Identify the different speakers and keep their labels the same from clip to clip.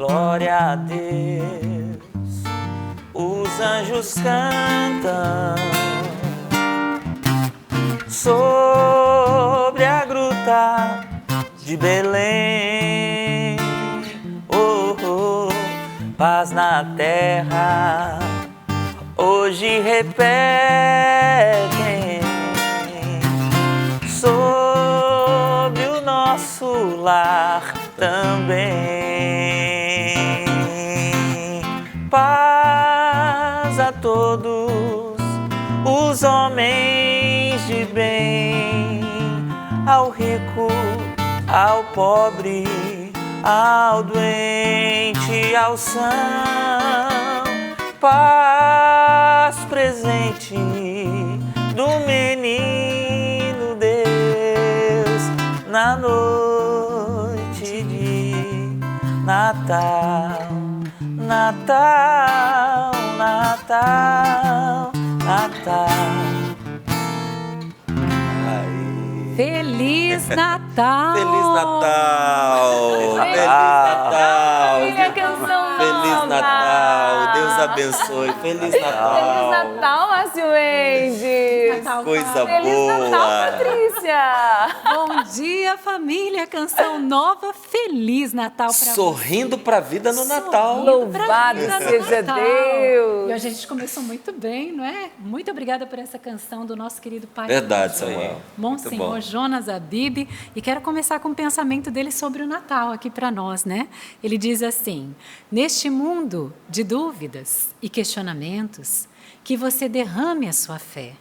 Speaker 1: glória a Deus. Os anjos cantam sobre a gruta de Belém. Oh, oh, paz na terra, hoje repetem sobre o nosso lar também. Paz a todos os homens de bem, ao rico, ao pobre, ao doente, ao são. Paz presente do menino Deus na noite de Natal. Natal, Natal, Natal.
Speaker 2: Feliz Natal!
Speaker 3: Feliz Natal! Feliz Natal!
Speaker 4: Família Canção
Speaker 3: Feliz
Speaker 4: Nova.
Speaker 3: Natal! Deus abençoe! Feliz Natal!
Speaker 4: Feliz Natal, Márcio Mendes!
Speaker 3: Coisa
Speaker 4: Feliz
Speaker 3: boa!
Speaker 4: Natal, Patrícia!
Speaker 2: Bom dia, família Canção Nova. Feliz Natal para você.
Speaker 3: Sorrindo pra vida no Natal.
Speaker 4: Louvado seja
Speaker 2: Natal.
Speaker 4: Deus!
Speaker 2: E hoje a gente começou muito bem, não é? Muito obrigada por essa canção do nosso querido pai.
Speaker 3: Verdade, Samuel.
Speaker 2: Monsenhor
Speaker 3: Muito bom.
Speaker 2: Jonas Abib, e quero começar com o pensamento dele sobre o Natal aqui para nós, né? Ele diz assim: neste mundo de dúvidas e questionamentos, que você derrame a sua fé.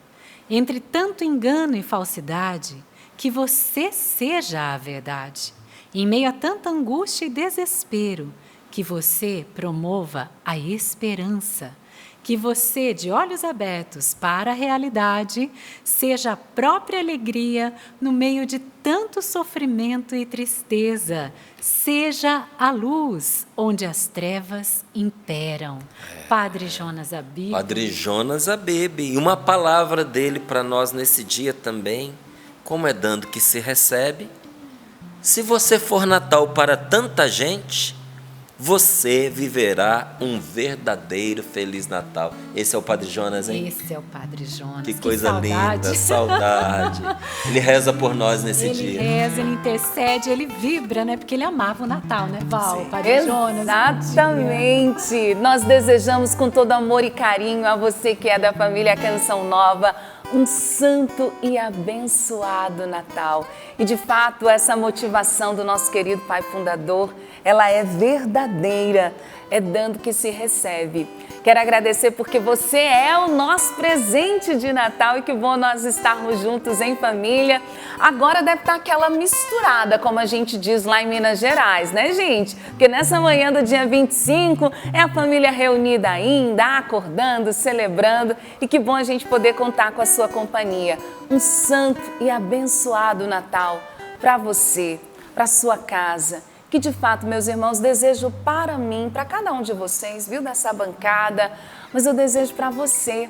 Speaker 2: Entre tanto engano e falsidade, que você seja a verdade. Em meio a tanta angústia e desespero, que você promova a esperança. Que você, de olhos abertos para a realidade, seja a própria alegria no meio de tanto sofrimento e tristeza. Seja a luz onde as trevas imperam. Padre Jonas Abib.
Speaker 3: Padre Jonas Abib. E uma palavra dele para nós nesse dia também. Como é dando que se recebe. Se você for Natal para tanta gente, você viverá um verdadeiro Feliz Natal. Esse é o Padre Jonas, hein?
Speaker 2: Esse é o Padre Jonas.
Speaker 3: Que coisa
Speaker 2: saudade.
Speaker 3: linda, saudade. Ele reza por nós nesse
Speaker 2: Ele
Speaker 3: dia.
Speaker 2: reza, ele intercede, ele vibra, né? Porque ele amava o Natal, né, Val? Padre Jonas.
Speaker 4: Exatamente! Nós desejamos com todo amor e carinho a você que é da família Canção Nova um santo e abençoado Natal. E de fato, essa motivação do nosso querido Pai Fundador, ela é verdadeira, é dando que se recebe. Quero agradecer porque você é o nosso presente de Natal e que bom nós estarmos juntos em família. Agora deve estar aquela misturada, como a gente diz lá em Minas Gerais, né, gente? Porque nessa manhã do dia 25 é a família reunida ainda, acordando, celebrando, e que bom a gente poder contar com a sua companhia. Um santo e abençoado Natal para você, para sua casa. Que de fato, meus irmãos, desejo para mim, para cada um de vocês, viu, dessa bancada, mas eu desejo para você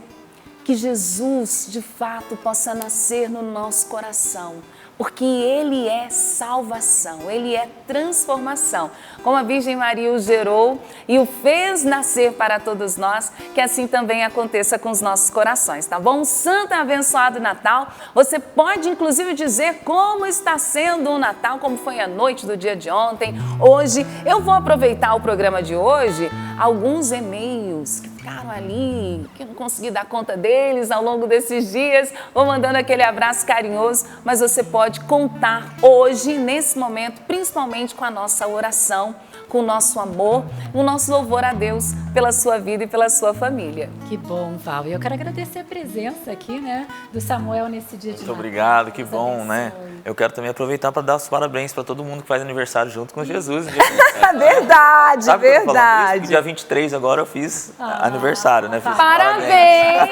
Speaker 4: que Jesus, de fato, possa nascer no nosso coração, porque Ele é salvação, Ele é transformação. Como a Virgem Maria o gerou e o fez nascer para todos nós, que assim também aconteça com os nossos corações, tá bom? Um santo e abençoado Natal. Você pode, inclusive, dizer como está sendo o Natal, como foi a noite do dia de ontem, hoje. Eu vou aproveitar o programa de hoje, alguns e-mails que ficaram ali, que eu não consegui dar conta deles ao longo desses dias. Vou mandando aquele abraço carinhoso, mas você pode contar hoje, nesse momento, principalmente com a nossa oração, com o nosso amor, o nosso louvor a Deus pela sua vida e pela sua família.
Speaker 2: Que bom, Val. E eu quero agradecer a presença aqui, né, do Samuel nesse dia de
Speaker 1: Muito
Speaker 2: Natal.
Speaker 1: obrigado, que
Speaker 2: Deus
Speaker 1: bom, né?
Speaker 2: abençoe.
Speaker 1: Eu quero também aproveitar para dar os parabéns para todo mundo que faz aniversário junto com Jesus.
Speaker 4: Verdade,
Speaker 1: Sabe quando eu falo isso? Porque dia 23 agora eu fiz aniversário, né? Fiz
Speaker 4: Parabéns!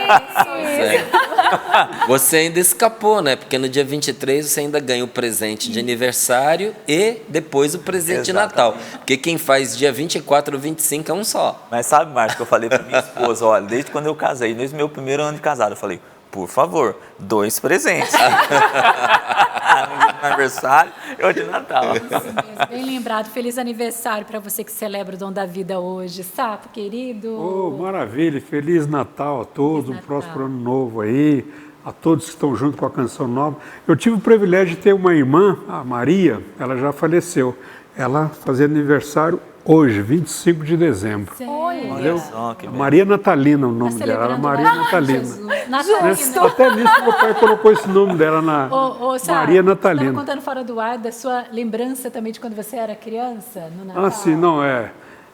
Speaker 3: Você ainda escapou, né? Porque no dia 23 você ainda ganha o presente de aniversário e depois o presente de Natal. Porque quem faz dia 24 ou 25 é um só.
Speaker 1: Mas sabe, Márcio, que eu falei para minha esposa, olha, desde quando eu casei, desde o meu primeiro ano de casado, eu falei, Por favor, 2 presentes. Um de aniversário e outro de Natal.
Speaker 2: Isso mesmo, bem lembrado. Feliz aniversário para você que celebra o dom da vida hoje. Sapo, querido.
Speaker 5: Oh, maravilha. Feliz Natal a todos,
Speaker 2: Feliz
Speaker 5: um próspero
Speaker 2: Natal.
Speaker 5: ano novo aí, a todos que estão junto com a Canção Nova. Eu tive o privilégio de ter uma irmã, a Maria, ela já faleceu. Ela fazia aniversário hoje, 25 de dezembro.
Speaker 1: Olha só, que
Speaker 5: A
Speaker 1: bem.
Speaker 5: Maria Natalina, o nome
Speaker 2: Tá
Speaker 5: dela, era
Speaker 2: celebrando
Speaker 5: Maria
Speaker 2: o
Speaker 5: Natalina.
Speaker 2: Jesus. Natalina.
Speaker 5: Até nisso meu pai colocou esse nome dela na
Speaker 2: Sapo,
Speaker 5: Maria
Speaker 2: Estava
Speaker 5: Natalina.
Speaker 2: contando fora do ar da sua lembrança também de quando você era criança, no Natal.
Speaker 5: Ah, sim, não,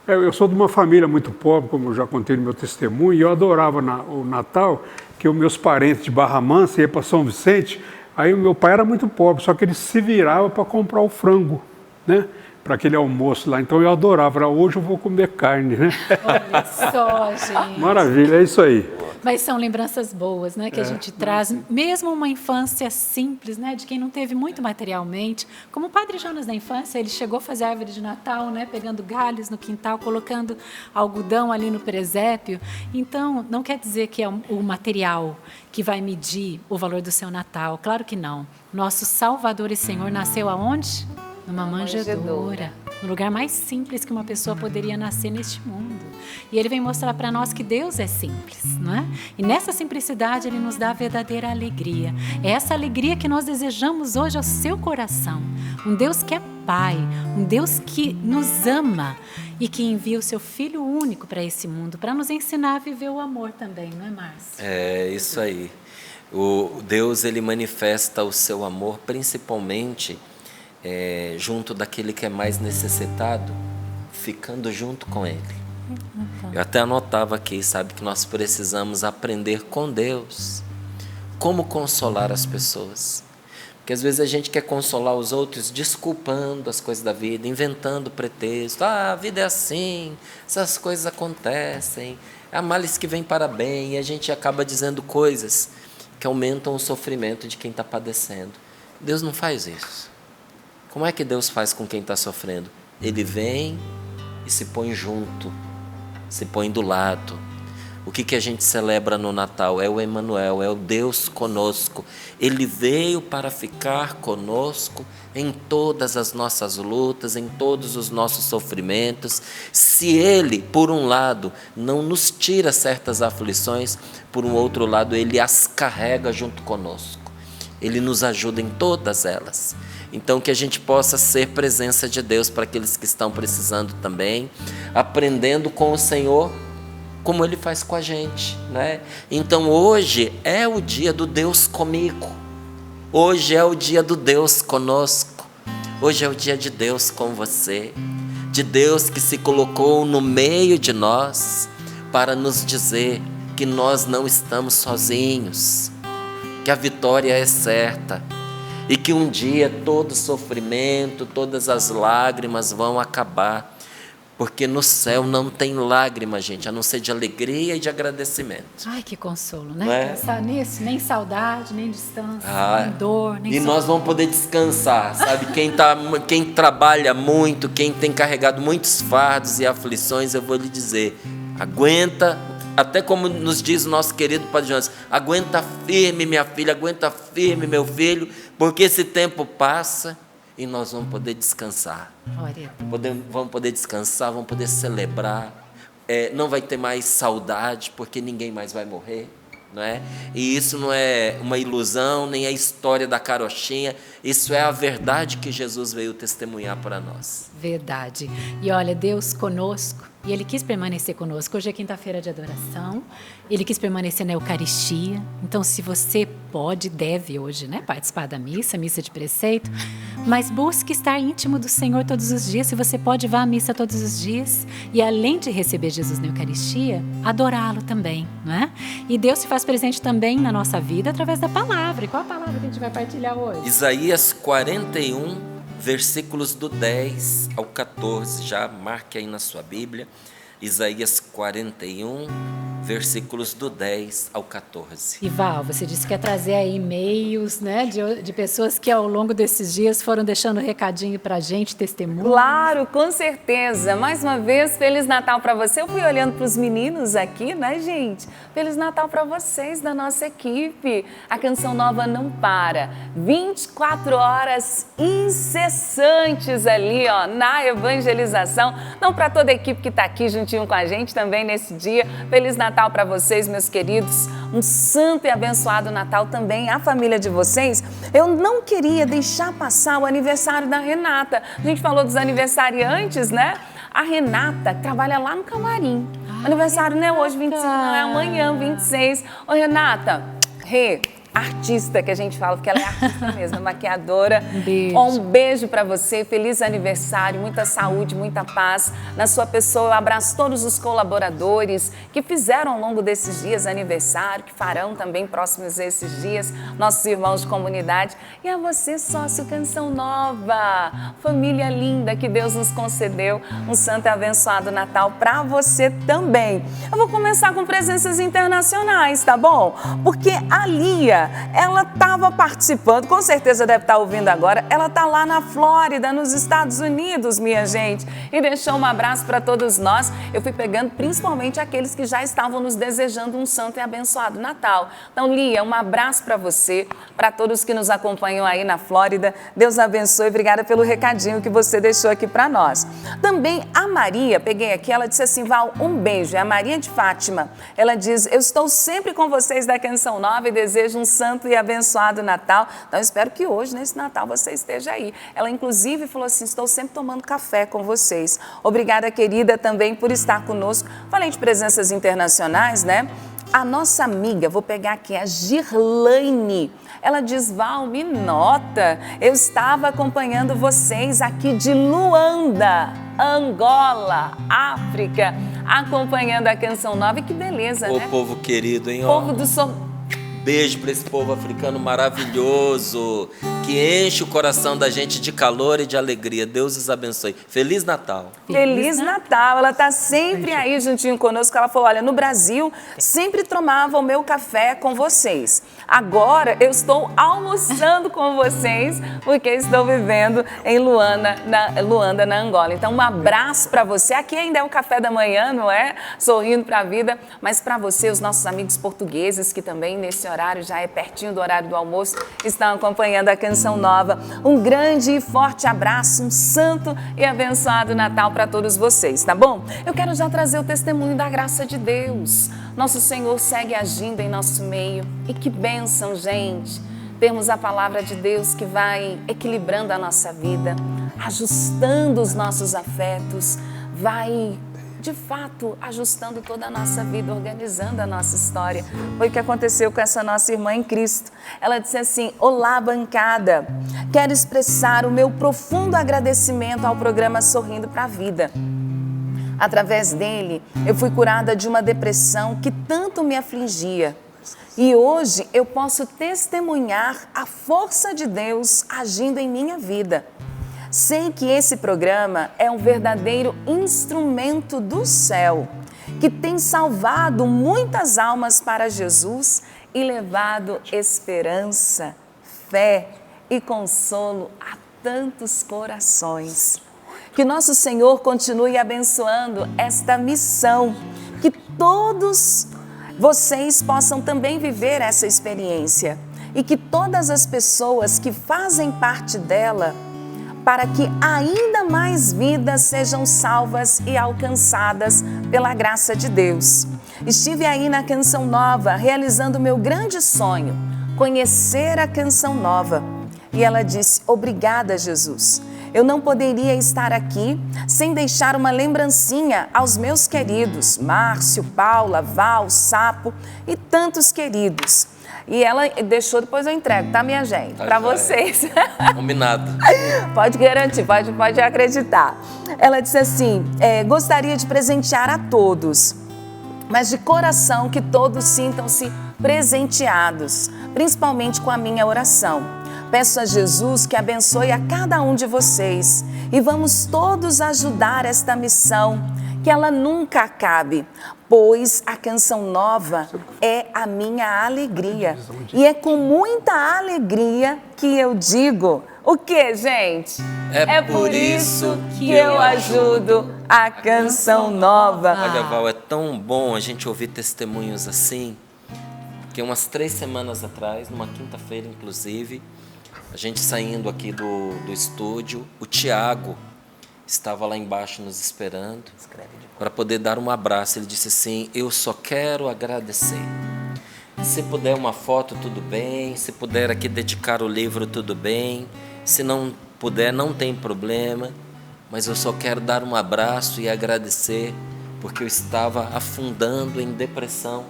Speaker 5: eu sou de uma família muito pobre, como eu já contei no meu testemunho, e eu adorava o Natal, que os meus parentes de Barra Mansa iam para São Vicente, aí o meu pai era muito pobre, só que ele se virava para comprar o frango, né? Para aquele almoço lá. Então eu adorava. Hoje eu vou comer carne, né?
Speaker 2: Olha só, gente.
Speaker 5: Maravilha, é isso aí.
Speaker 2: Mas são lembranças boas, né, que a gente traz, mesmo uma infância simples, né, de quem não teve muito materialmente, como o Padre Jonas na infância, ele chegou a fazer árvore de Natal, né, pegando galhos no quintal, colocando algodão ali no presépio. Então, não quer dizer que é o material que vai medir o valor do seu Natal, claro que não. Nosso Salvador e Senhor nasceu aonde? Numa manjedoura, no lugar mais simples que uma pessoa poderia nascer neste mundo. E ele vem mostrar para nós que Deus é simples, não é? E nessa simplicidade ele nos dá a verdadeira alegria. É essa alegria que nós desejamos hoje ao seu coração. Um Deus que é Pai, um Deus que nos ama e que envia o seu Filho único para esse mundo, para nos ensinar a viver o amor também, não é, Márcio?
Speaker 3: É isso aí. O Deus, ele manifesta o seu amor principalmente junto daquele que é mais necessitado, ficando junto com ele. Eu até anotava aqui, sabe, que nós precisamos aprender com Deus como consolar as pessoas. Porque às vezes a gente quer consolar os outros desculpando as coisas da vida, inventando pretexto. A vida é assim, essas coisas acontecem, há males que vêm para bem, e a gente acaba dizendo coisas que aumentam o sofrimento de quem está padecendo. Deus não faz isso. Como é que Deus faz com quem está sofrendo? Ele vem e se põe junto, se põe do lado. O que a gente celebra no Natal? É o Emmanuel, é o Deus conosco. Ele veio para ficar conosco em todas as nossas lutas, em todos os nossos sofrimentos. Se Ele, por um lado, não nos tira certas aflições, por um outro lado, Ele as carrega junto conosco. Ele nos ajuda em todas elas. Então, que a gente possa ser presença de Deus para aqueles que estão precisando também, aprendendo com o Senhor, como Ele faz com a gente, né? Então, hoje é o dia do Deus comigo. Hoje é o dia do Deus conosco. Hoje é o dia de Deus com você. De Deus que se colocou no meio de nós para nos dizer que nós não estamos sozinhos, que a vitória é certa. E que um dia todo sofrimento, todas as lágrimas vão acabar. Porque no céu não tem lágrima, gente, a não ser de alegria e de agradecimento.
Speaker 2: Ai, que consolo, né?
Speaker 3: Não é?
Speaker 2: Pensar nisso, nem saudade, nem distância, nem dor, nem
Speaker 3: E nós vamos poder descansar, sabe? Quem trabalha muito, quem tem carregado muitos fardos e aflições, eu vou lhe dizer, aguenta. Até como nos diz o nosso querido Padre Jonas, aguenta firme, minha filha, aguenta firme, meu filho, porque esse tempo passa e nós vamos poder descansar. Vamos poder descansar, vamos poder celebrar. Não vai ter mais saudade, porque ninguém mais vai morrer, não é? E isso não é uma ilusão, nem a história da carochinha, isso é a verdade que Jesus veio testemunhar para nós.
Speaker 2: Verdade. E olha, Deus conosco, e Ele quis permanecer conosco. Hoje é quinta-feira de adoração, Ele quis permanecer na Eucaristia. Então, se você pode, deve hoje, né, participar da missa de preceito, mas busque estar íntimo do Senhor todos os dias. Se você pode, vá à missa todos os dias. E além de receber Jesus na Eucaristia, adorá-lo também, não é? E Deus se faz presente também na nossa vida através da palavra. E qual a palavra que a gente vai partilhar hoje?
Speaker 3: Isaías 41, versículos do 10 ao 14, já marque aí na sua Bíblia. Isaías 41, versículos do 10 ao 14.
Speaker 2: E Val, você disse que ia trazer aí e-mails, né, de pessoas que ao longo desses dias foram deixando recadinho pra gente, testemunho.
Speaker 4: Claro, com certeza. Mais uma vez, Feliz Natal para você. Eu fui olhando para os meninos aqui, né, gente? Feliz Natal para vocês da nossa equipe. A Canção Nova não para. 24 horas incessantes ali, ó, na evangelização. Não para toda a equipe que está aqui juntinho com a gente também nesse dia. Feliz Natal para vocês, meus queridos. Um santo e abençoado Natal também à família de vocês. Eu não queria deixar passar o aniversário da Renata. A gente falou dos aniversariantes, né? A Renata trabalha lá no Camarim. Aniversário não é hoje, 25, não é amanhã, 26. Ô, Renata, artista que a gente fala, porque ela é artista mesmo, maquiadora.
Speaker 2: Um beijo.
Speaker 4: Um beijo para você, feliz aniversário, muita saúde, muita paz na sua pessoa. Eu abraço todos os colaboradores que fizeram ao longo desses dias aniversário, que farão também próximos a esses dias, nossos irmãos de comunidade. E a você, sócio Canção Nova, família linda que Deus nos concedeu, um santo e abençoado Natal para você também. Eu vou começar com presenças internacionais, tá bom? Porque a Lia, ela estava participando, com certeza deve estar ouvindo agora, ela está lá na Flórida, nos Estados Unidos, minha gente, e deixou um abraço para todos nós. Eu fui pegando principalmente aqueles que já estavam nos desejando um santo e abençoado Natal. Então, Lia, um abraço para você, para todos que nos acompanham aí na Flórida. Deus abençoe, obrigada pelo recadinho que você deixou aqui para nós. Também a Maria, peguei aqui, ela disse assim, Val, um beijo, é a Maria de Fátima. Ela diz, eu estou sempre com vocês da Canção Nova e desejo um santo e abençoado Natal. Então, eu espero que hoje, nesse Natal, você esteja aí. Ela, inclusive, falou assim, estou sempre tomando café com vocês. Obrigada, querida, também por estar conosco. Falei de presenças internacionais, né? A nossa amiga, vou pegar aqui, a Girlaine. Ela diz, Val, me nota, eu estava acompanhando vocês aqui de Luanda, Angola, África, acompanhando a Canção Nova. E que beleza,
Speaker 3: Ô,
Speaker 4: né?
Speaker 3: povo querido, hein?
Speaker 4: Povo
Speaker 3: Ó.
Speaker 4: do
Speaker 3: Beijo para esse povo africano maravilhoso, que enche o coração da gente de calor e de alegria. Deus os abençoe. Feliz Natal.
Speaker 4: Feliz Natal, ela está sempre aí juntinho conosco. Ela falou, olha, no Brasil sempre tomava o meu café com vocês. Agora eu estou almoçando com vocês, porque estou vivendo em Luanda, na Angola. Então um abraço para você. Aqui ainda é o café da manhã, não é? Sorrindo para a vida, mas para você, os nossos amigos portugueses, que também nesse horário, já é pertinho do horário do almoço, estão acompanhando a Canção Nova. Um grande e forte abraço, um santo e abençoado Natal para todos vocês, tá bom? Eu quero já trazer o testemunho da graça de Deus. Nosso Senhor segue agindo em nosso meio. E que bênção, gente, termos a palavra de Deus que vai equilibrando a nossa vida, ajustando os nossos afetos, vai de fato, ajustando toda a nossa vida, organizando a nossa história. Foi o que aconteceu com essa nossa irmã em Cristo. Ela disse assim, olá, bancada, quero expressar o meu profundo agradecimento ao programa Sorrindo para a Vida. Através dele, eu fui curada de uma depressão que tanto me afligia. E hoje eu posso testemunhar a força de Deus agindo em minha vida. Sei que esse programa é um verdadeiro instrumento do céu, que tem salvado muitas almas para Jesus e levado esperança, fé e consolo a tantos corações. Que nosso Senhor continue abençoando esta missão, que todos vocês possam também viver essa experiência e que todas as pessoas que fazem parte dela, para que ainda mais vidas sejam salvas e alcançadas pela graça de Deus. Estive aí na Canção Nova, realizando o meu grande sonho, conhecer a Canção Nova. E ela disse, obrigada, Jesus. Eu não poderia estar aqui sem deixar uma lembrancinha aos meus queridos, Márcio, Paula, Val, Sapo e tantos queridos. E ela deixou, depois eu entrego, tá, minha gente? Para vocês.
Speaker 3: Combinado.
Speaker 4: Pode garantir, pode acreditar. Ela disse assim, gostaria de presentear a todos, mas de coração que todos sintam-se presenteados, principalmente com a minha oração. Peço a Jesus que abençoe a cada um de vocês e vamos todos ajudar esta missão que ela nunca acabe, pois a Canção Nova é a minha alegria. E é com muita alegria que eu digo, o que, gente?
Speaker 3: É por isso
Speaker 4: que eu ajudo a Canção Nova.
Speaker 3: Olha, Val, é tão bom a gente ouvir testemunhos assim, que umas 3 semanas atrás, numa quinta-feira inclusive, a gente saindo aqui do estúdio, o Tiago estava lá embaixo nos esperando para poder dar um abraço. Ele disse assim, eu só quero agradecer. Se puder uma foto, tudo bem. Se puder aqui dedicar o livro, tudo bem. Se não puder, não tem problema. Mas eu só quero dar um abraço e agradecer, porque eu estava afundando em depressão.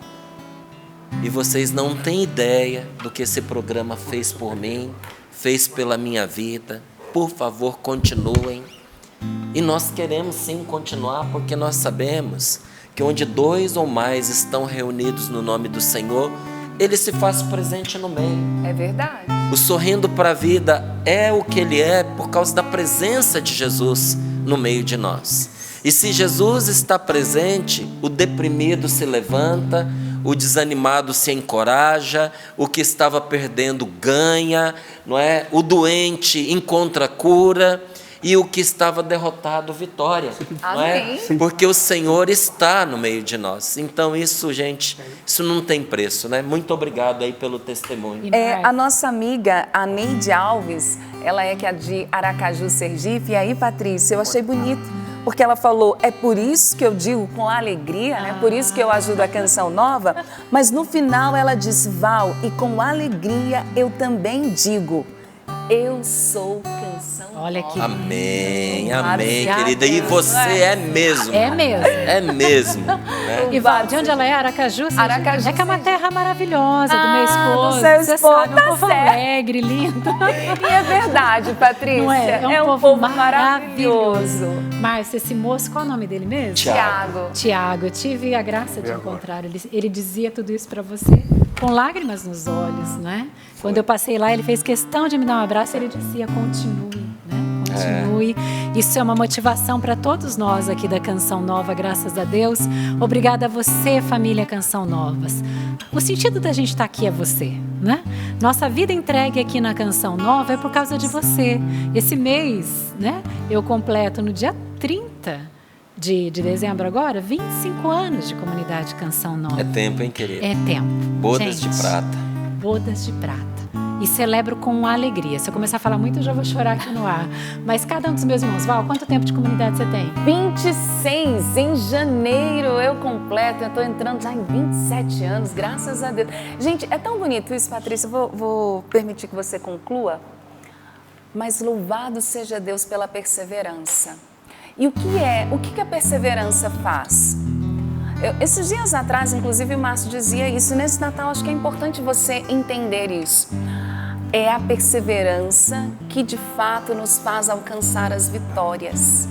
Speaker 3: E vocês não têm ideia do que esse programa fez por mim, fez pela minha vida. Por favor, continuem. E nós queremos sim continuar, porque nós sabemos que onde 2 ou mais estão reunidos no nome do Senhor, Ele se faz presente no meio.
Speaker 4: É verdade.
Speaker 3: O Sorrindo para a Vida é o que ele é por causa da presença de Jesus no meio de nós. E se Jesus está presente, o deprimido se levanta, o desanimado se encoraja, o que estava perdendo ganha, não é? O doente encontra cura e o que estava derrotado vitória, não é? Porque o Senhor está no meio de nós. Então isso, gente, isso não tem preço, né? Muito obrigado aí pelo testemunho.
Speaker 4: A nossa amiga, a Neide Alves, ela é que é de Aracaju, Sergipe. E aí, Patrícia, eu achei bonito, porque ela falou, é por isso que eu digo com alegria, né? Por isso que eu ajudo a Canção Nova. Mas no final ela disse, Val, e com alegria eu também digo, eu sou Canção Nova.
Speaker 2: Olha que
Speaker 3: Amém, amém, querida. E você é mesmo.
Speaker 2: É mesmo.
Speaker 3: É mesmo. Né?
Speaker 2: E Val, de onde ela é? Aracaju?
Speaker 4: Aracaju,
Speaker 2: é que é uma terra maravilhosa do meu esposo.
Speaker 4: do seu
Speaker 2: Você
Speaker 4: esposo,
Speaker 2: sabe,
Speaker 4: tá
Speaker 2: um povo
Speaker 4: certo.
Speaker 2: alegre, lindo.
Speaker 4: E é verdade, Patrícia.
Speaker 2: Não é?
Speaker 4: É um povo maravilhoso.
Speaker 2: Márcia, esse moço, qual é o nome dele mesmo?
Speaker 4: Tiago.
Speaker 2: Tiago, eu tive a graça de encontrar. Ele dizia tudo isso para você com lágrimas nos olhos, né? Quando eu passei lá, ele fez questão de me dar um abraço e ele dizia, continue, né? Continue. Isso é uma motivação para todos nós aqui da Canção Nova, graças a Deus. Obrigada a você, família Canção Novas. O sentido da gente estar aqui é você, né? Nossa vida entregue aqui na Canção Nova é por causa de você. Esse mês, né? Eu completo no dia 30 de dezembro agora, 25 anos de comunidade Canção Nova.
Speaker 3: É tempo, hein, querida?
Speaker 2: É tempo.
Speaker 3: Bodas
Speaker 2: Gente,
Speaker 3: de prata.
Speaker 2: Bodas de prata. E celebro com alegria. Se eu começar a falar muito, eu já vou chorar aqui no ar. Mas cada um dos meus irmãos, Val, quanto tempo de comunidade você tem?
Speaker 4: 26, em janeiro eu completo, eu estou entrando já em 27 anos, graças a Deus. Gente, é tão bonito isso, Patrícia, vou permitir que você conclua, mas louvado seja Deus pela perseverança. E o que a perseverança faz? Esses dias atrás, inclusive o Márcio dizia isso, nesse Natal acho que é importante você entender isso. É a perseverança que de fato nos faz alcançar as vitórias.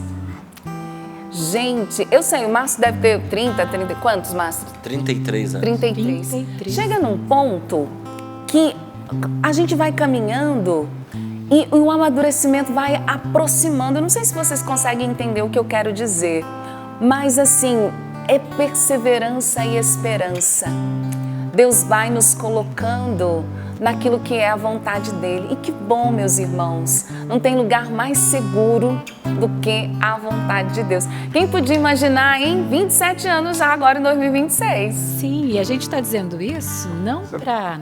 Speaker 4: Gente, eu sei, o Márcio deve ter 30, quantos, Márcio?
Speaker 3: 33 anos.
Speaker 4: 33.
Speaker 2: 33.
Speaker 4: Chega num ponto que a gente vai caminhando e o amadurecimento vai aproximando. Eu não sei se vocês conseguem entender o que eu quero dizer, mas assim, é perseverança e esperança. Deus vai nos colocando naquilo que é a vontade dele. E que bom, meus irmãos, não tem lugar mais seguro do que a vontade de Deus. Quem podia imaginar em 27 anos já agora em 2026?
Speaker 2: Sim, e a gente está dizendo isso não para,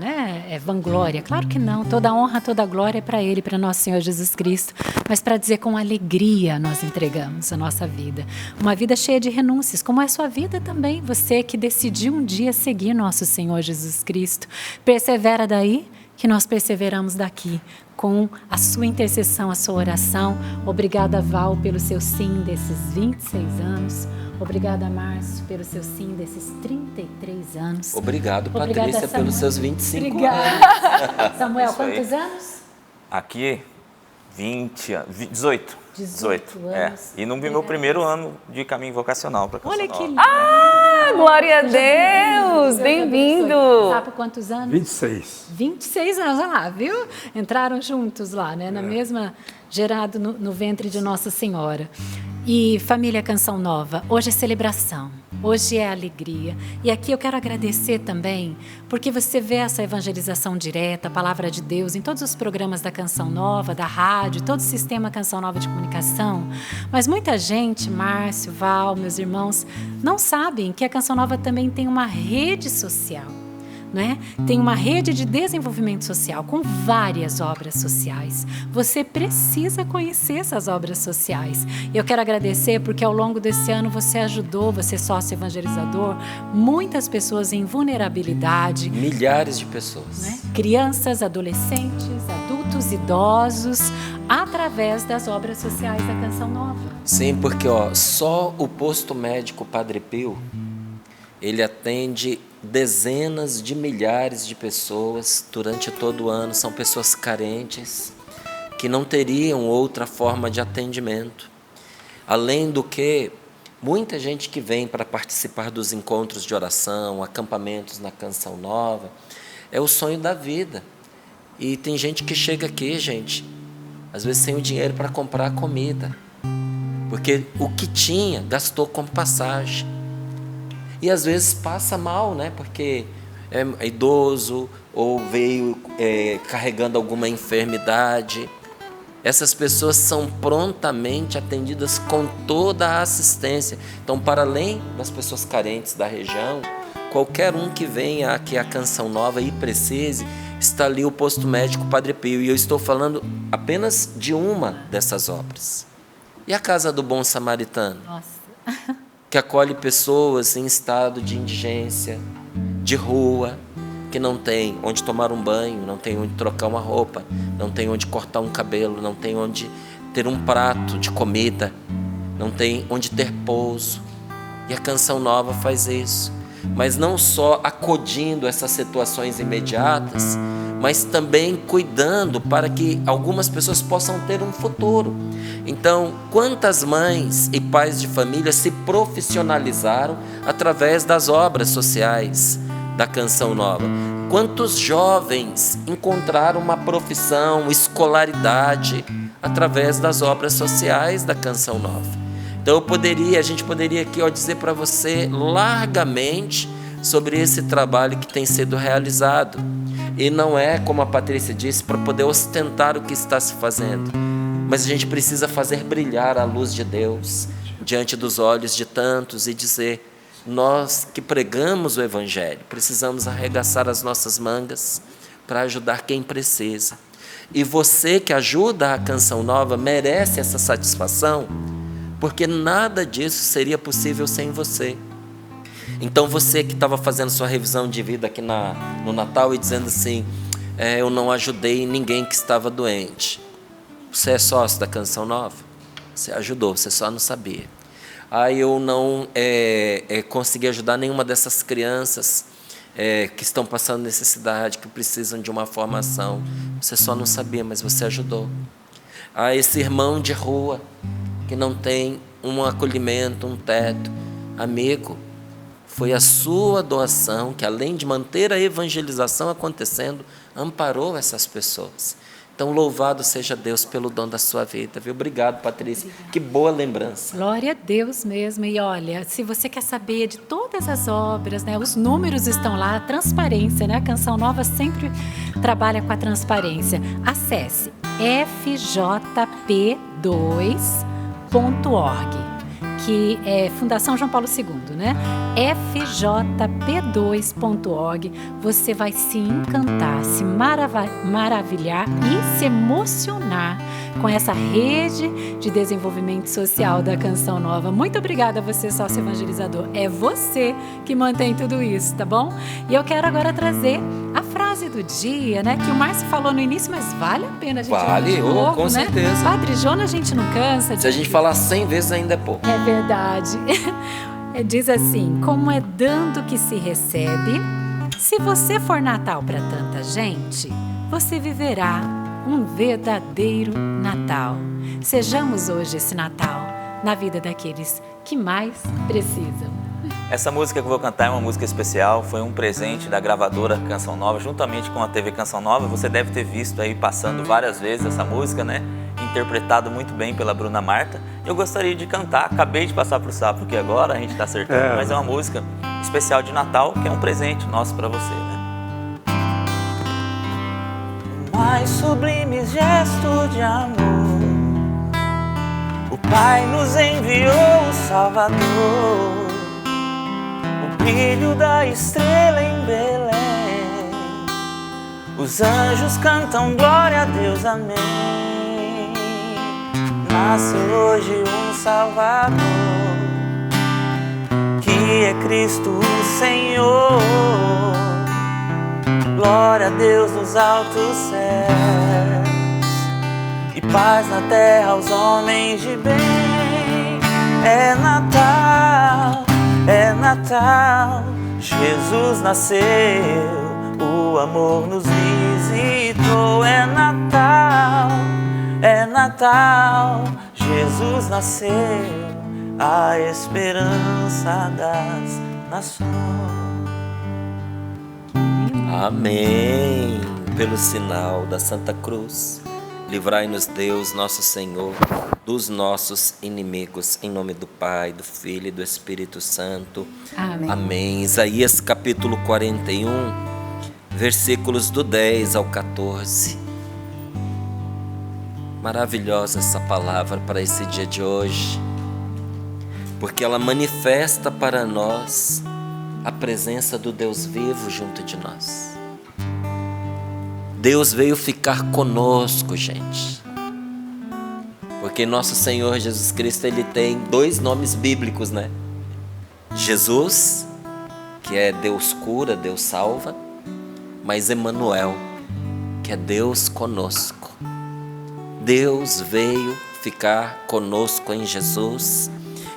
Speaker 2: vanglória, claro que não. Toda honra, toda glória é para Ele, para nosso Senhor Jesus Cristo, mas para dizer com alegria nós entregamos a nossa vida. Uma vida cheia de renúncias, como é a sua vida também. Você que decidiu um dia seguir nosso Senhor Jesus Cristo, persevera daí, que nós perseveramos daqui, com a sua intercessão, a sua oração. Obrigada, Val, pelo seu sim desses 26 anos. Obrigada, Márcio, pelo seu sim desses 33 anos.
Speaker 3: Obrigado,
Speaker 2: Obrigada,
Speaker 3: Patrícia,
Speaker 2: Samuel.
Speaker 3: pelos seus 25 anos.
Speaker 2: Obrigada. Samuel,
Speaker 1: Isso aí.
Speaker 2: quantos anos?
Speaker 1: Aqui, 18.
Speaker 2: 18
Speaker 1: É.
Speaker 2: anos.
Speaker 1: E no meu primeiro ano de caminho vocacional para Canção
Speaker 2: Olha que
Speaker 1: Nova.
Speaker 2: lindo.
Speaker 4: Glória a Deus! Bem-vindo!
Speaker 2: Sabe por quantos anos?
Speaker 5: 26.
Speaker 2: 26 anos, olha lá, viu? Entraram juntos lá, né? Na mesma, gerado no ventre de Nossa Senhora. E família Canção Nova, hoje é celebração, hoje é alegria. E aqui eu quero agradecer também, porque você vê essa evangelização direta, a palavra de Deus, em todos os programas da Canção Nova, da rádio, todo o sistema Canção Nova de comunicação. Mas muita gente, Márcio, Val, meus irmãos, não sabem que a Canção Nova também tem uma rede social. Né? Tem uma rede de desenvolvimento social com várias obras sociais. Você precisa conhecer essas obras sociais. Eu quero agradecer porque ao longo desse ano você ajudou, você sócio evangelizador, muitas pessoas em vulnerabilidade.
Speaker 3: Milhares de pessoas.
Speaker 2: Né? Crianças, adolescentes, adultos, idosos, através das obras sociais da Canção Nova.
Speaker 3: Sim, porque só o posto médico Padre Pio, ele atende dezenas de milhares de pessoas durante todo o ano. São pessoas carentes que não teriam outra forma de atendimento. Além do que, muita gente que vem para participar dos encontros de oração, acampamentos na Canção Nova, é o sonho da vida. E tem gente que chega aqui, gente, às vezes sem o dinheiro para comprar comida, porque o que tinha gastou com passagem. E às vezes passa mal, né? Porque é idoso ou veio carregando alguma enfermidade. Essas pessoas são prontamente atendidas com toda a assistência. Então, para além das pessoas carentes da região, qualquer um que venha aqui à Canção Nova e precise, está ali o posto médico Padre Pio. E eu estou falando apenas de uma dessas obras. E a Casa do Bom Samaritano?
Speaker 2: Nossa.
Speaker 3: Que acolhe pessoas em estado de indigência, de rua, que não tem onde tomar um banho, não tem onde trocar uma roupa, não tem onde cortar um cabelo, não tem onde ter um prato de comida, não tem onde ter pouso. E a Canção Nova faz isso. Mas não só acodindo essas situações imediatas, mas também cuidando para que algumas pessoas possam ter um futuro. Então, quantas mães e pais de família se profissionalizaram através das obras sociais da Canção Nova? Quantos jovens encontraram uma profissão, escolaridade através das obras sociais da Canção Nova? Então a gente poderia aqui dizer para você largamente sobre esse trabalho que tem sido realizado. E não é, como a Patrícia disse, para poder ostentar o que está se fazendo, mas a gente precisa fazer brilhar a luz de Deus diante dos olhos de tantos e dizer: nós que pregamos o Evangelho, precisamos arregaçar as nossas mangas para ajudar quem precisa. E você que ajuda a Canção Nova merece essa satisfação, porque nada disso seria possível sem você. Então você que estava fazendo sua revisão de vida aqui no Natal e dizendo assim: eu não ajudei ninguém que estava doente. Você é sócio da Canção Nova? Você ajudou, você só não sabia. Eu não consegui ajudar nenhuma dessas crianças que estão passando necessidade, que precisam de uma formação. Você só não sabia, mas você ajudou. Esse irmão de rua que não tem um acolhimento, um teto. Amigo, foi a sua doação que, além de manter a evangelização acontecendo, amparou essas pessoas. Então, louvado seja Deus pelo dom da sua vida, viu? Obrigado, Patrícia. Obrigada. Que boa lembrança.
Speaker 2: Glória a Deus mesmo. E olha, se você quer saber de todas as obras, né, os números estão lá, a transparência, né? A Canção Nova sempre trabalha com a transparência. Acesse fjp2.org, que é Fundação João Paulo II, né? fjp2.org. Você vai se encantar, se maravilhar e se emocionar com essa rede de desenvolvimento social da Canção Nova. Muito obrigada a você, sócio evangelizador. É você que mantém tudo isso, tá bom? E eu quero agora trazer a frase do dia, né? Que o Márcio falou no início, mas vale a pena a gente
Speaker 3: Vale,
Speaker 2: de novo,
Speaker 3: com
Speaker 2: né?
Speaker 3: certeza.
Speaker 2: Padre Jonas, a gente não cansa.
Speaker 3: Se a gente falar 100 vezes ainda é pouco.
Speaker 2: É verdade. Diz assim: como é dando que se recebe, se você for Natal para tanta gente, você viverá um verdadeiro Natal. Sejamos hoje esse Natal na vida daqueles que mais precisam.
Speaker 1: Essa música que eu vou cantar é uma música especial, foi um presente da gravadora Canção Nova, juntamente com a TV Canção Nova. Você deve ter visto aí passando várias vezes essa música, né? Em interpretado muito bem pela Bruna Marta. Eu gostaria de cantar, acabei de passar pro Sapo aqui agora, a gente está acertando, mas é uma música especial de Natal, que é um presente nosso para você, né? O mais sublime gesto de amor, o Pai nos enviou o Salvador, o brilho da estrela em Belém. Os anjos cantam glória a Deus, amém. Nasce hoje um Salvador, que é Cristo o Senhor. Glória a Deus nos altos céus e paz na terra aos homens de bem. É Natal, é Natal, Jesus nasceu, o amor nos visitou. É Natal, é Natal, Jesus nasceu, a esperança das nações.
Speaker 3: Amém. Pelo sinal da Santa Cruz, livrai-nos Deus, nosso Senhor, dos nossos inimigos. Em nome do Pai, do Filho e do Espírito Santo.
Speaker 2: Amém.
Speaker 3: Amém. Isaías capítulo 41. Versículos do 10 ao 14. Maravilhosa essa palavra para esse dia de hoje, porque ela manifesta para nós a presença do Deus vivo junto de nós. Deus veio ficar conosco, gente, porque nosso Senhor Jesus Cristo, ele tem 2 nomes bíblicos, né? Jesus, que é Deus cura, Deus salva, mas Emanuel, que é Deus conosco. Deus veio ficar conosco em Jesus.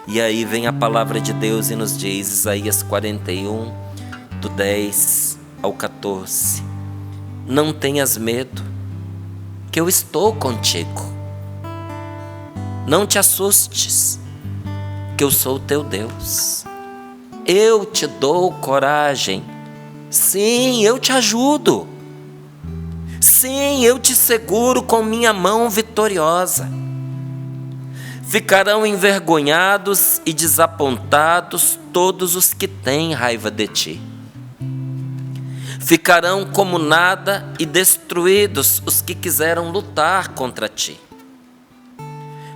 Speaker 3: E aí vem a palavra de Deus e nos diz, Isaías 41, do 10 ao 14: Não tenhas medo, que eu estou contigo. Não te assustes, que eu sou o teu Deus. Eu te dou coragem. Sim, eu te ajudo. Sim, eu te seguro com minha mão vitoriosa. Ficarão envergonhados e desapontados todos os que têm raiva de ti. Ficarão como nada e destruídos os que quiseram lutar contra ti.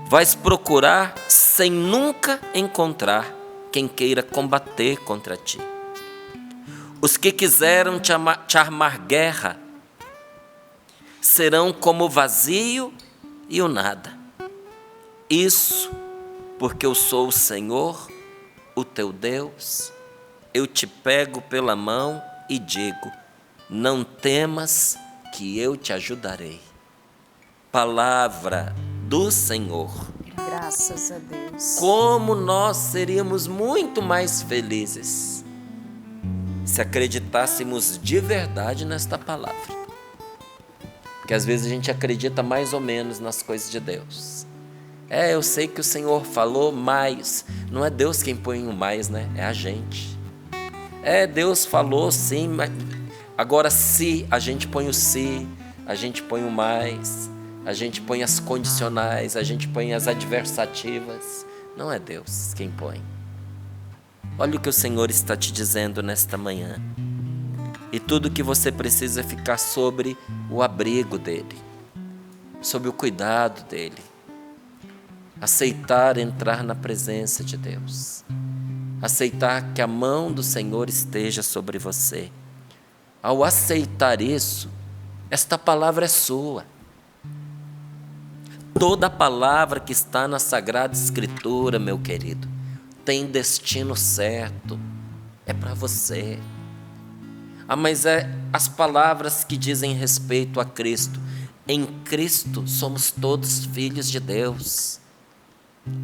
Speaker 3: Vais procurar sem nunca encontrar quem queira combater contra ti. Os que quiseram te armar guerra serão como o vazio e o nada. Isso porque eu sou o Senhor, o teu Deus. Eu te pego pela mão e digo: não temas, que eu te ajudarei. Palavra do Senhor.
Speaker 4: Graças a Deus.
Speaker 3: Como nós seríamos muito mais felizes se acreditássemos de verdade nesta palavra. Porque às vezes a gente acredita mais ou menos nas coisas de Deus. Eu sei que o Senhor falou mais. Não é Deus quem põe o mais, né? É a gente. Deus falou sim, mas agora se a gente põe o se, a gente põe o mais, a gente põe as condicionais, a gente põe as adversativas. Não é Deus quem põe. Olha o que o Senhor está te dizendo nesta manhã. E tudo que você precisa é ficar sobre o abrigo dEle, sob o cuidado dEle. Aceitar entrar na presença de Deus. Aceitar que a mão do Senhor esteja sobre você. Ao aceitar isso, esta palavra é sua. Toda palavra que está na Sagrada Escritura, meu querido, tem destino certo, é para você. Mas as palavras que dizem respeito a Cristo. Em Cristo somos todos filhos de Deus.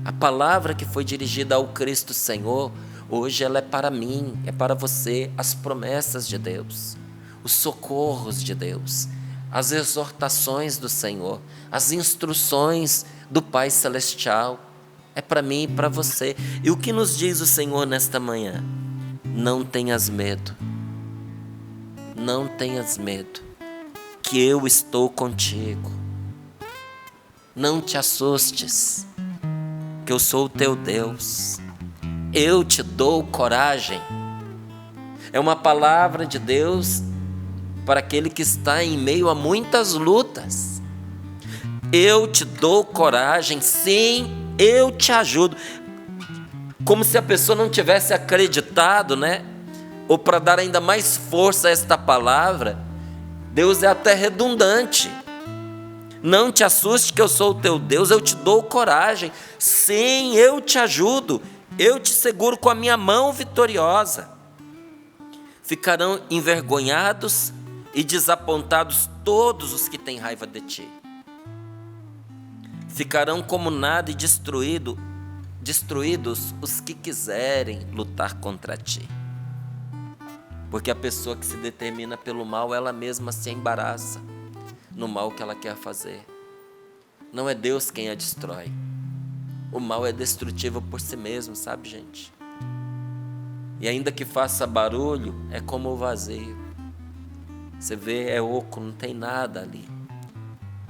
Speaker 3: A palavra que foi dirigida ao Cristo Senhor, hoje ela é para mim, é para você. As promessas de Deus, os socorros de Deus, as exortações do Senhor, as instruções do Pai Celestial, é para mim e para você. E o que nos diz o Senhor nesta manhã? Não tenhas medo. Não tenhas medo, que eu estou contigo. não te assustes, que eu sou o teu Deus. Eu te dou coragem. É uma palavra de Deus para aquele que está em meio a muitas lutas. Eu te dou coragem, sim, eu te ajudo. Como se a pessoa não tivesse acreditado, né? Ou para dar ainda mais força a esta palavra, Deus é até redundante. Não te assuste que eu sou o teu Deus, eu te dou coragem. Sim, eu te ajudo, eu te seguro com a minha mão vitoriosa. Ficarão envergonhados e desapontados todos os que têm raiva de ti. Ficarão como nada e destruídos os que quiserem lutar contra ti. Porque a pessoa que se determina pelo mal, ela mesma se embaraça no mal que ela quer fazer. Não é Deus quem a destrói. O mal é destrutivo por si mesmo, sabe, gente? E ainda que faça barulho, é como o vazio. Você vê, é oco, não tem nada ali.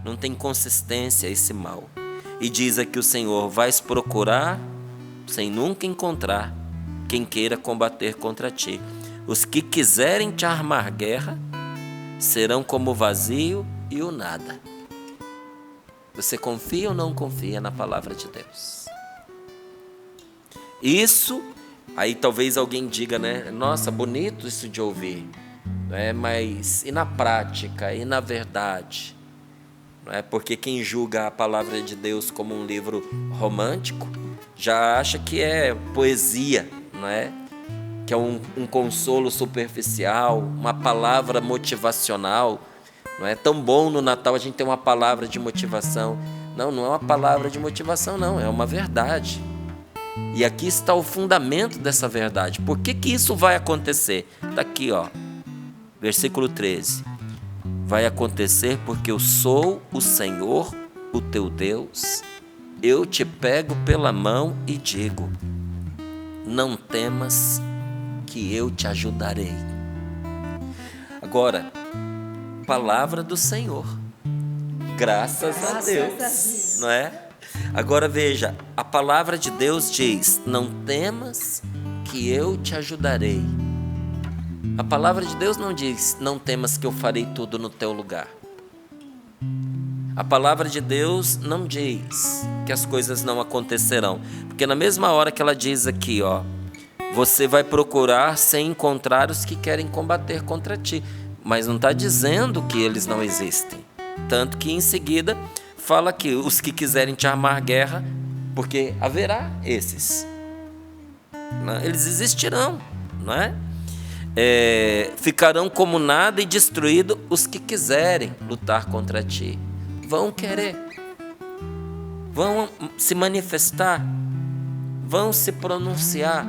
Speaker 3: Não tem consistência esse mal. E diz aqui o Senhor: vais procurar sem nunca encontrar quem queira combater contra ti. Os que quiserem te armar guerra serão como o vazio e o nada. Você confia ou não confia na palavra de Deus? Isso, aí talvez alguém diga, né? Nossa, bonito isso de ouvir, né? Mas e na prática, e na verdade? Não é? Porque quem julga a palavra de Deus como um livro romântico já acha que é poesia, não é? Que é um consolo superficial, uma palavra motivacional. Não é tão bom no Natal a gente ter uma palavra de motivação. Não, não é uma palavra de motivação, não, é uma verdade. E aqui está o fundamento dessa verdade. Por que isso vai acontecer? Está aqui, ó, versículo 13. Vai acontecer porque eu sou o Senhor, o teu Deus. Eu te pego pela mão e digo: não temas, que eu te ajudarei. Agora, palavra do Senhor. Graças a Deus, não é? Agora veja, a palavra de Deus diz: não temas, que eu te ajudarei. A palavra de Deus não diz: não temas que eu farei tudo no teu lugar. A palavra de Deus não diz que as coisas não acontecerão, porque na mesma hora que ela diz aqui, ó, você vai procurar sem encontrar os que querem combater contra ti, mas não está dizendo que eles não existem. Tanto que em seguida fala que os que quiserem te armar guerra, porque haverá esses, eles existirão, não é? Ficarão como nada e destruídos os que quiserem lutar contra ti. Vão querer, vão se manifestar, vão se pronunciar,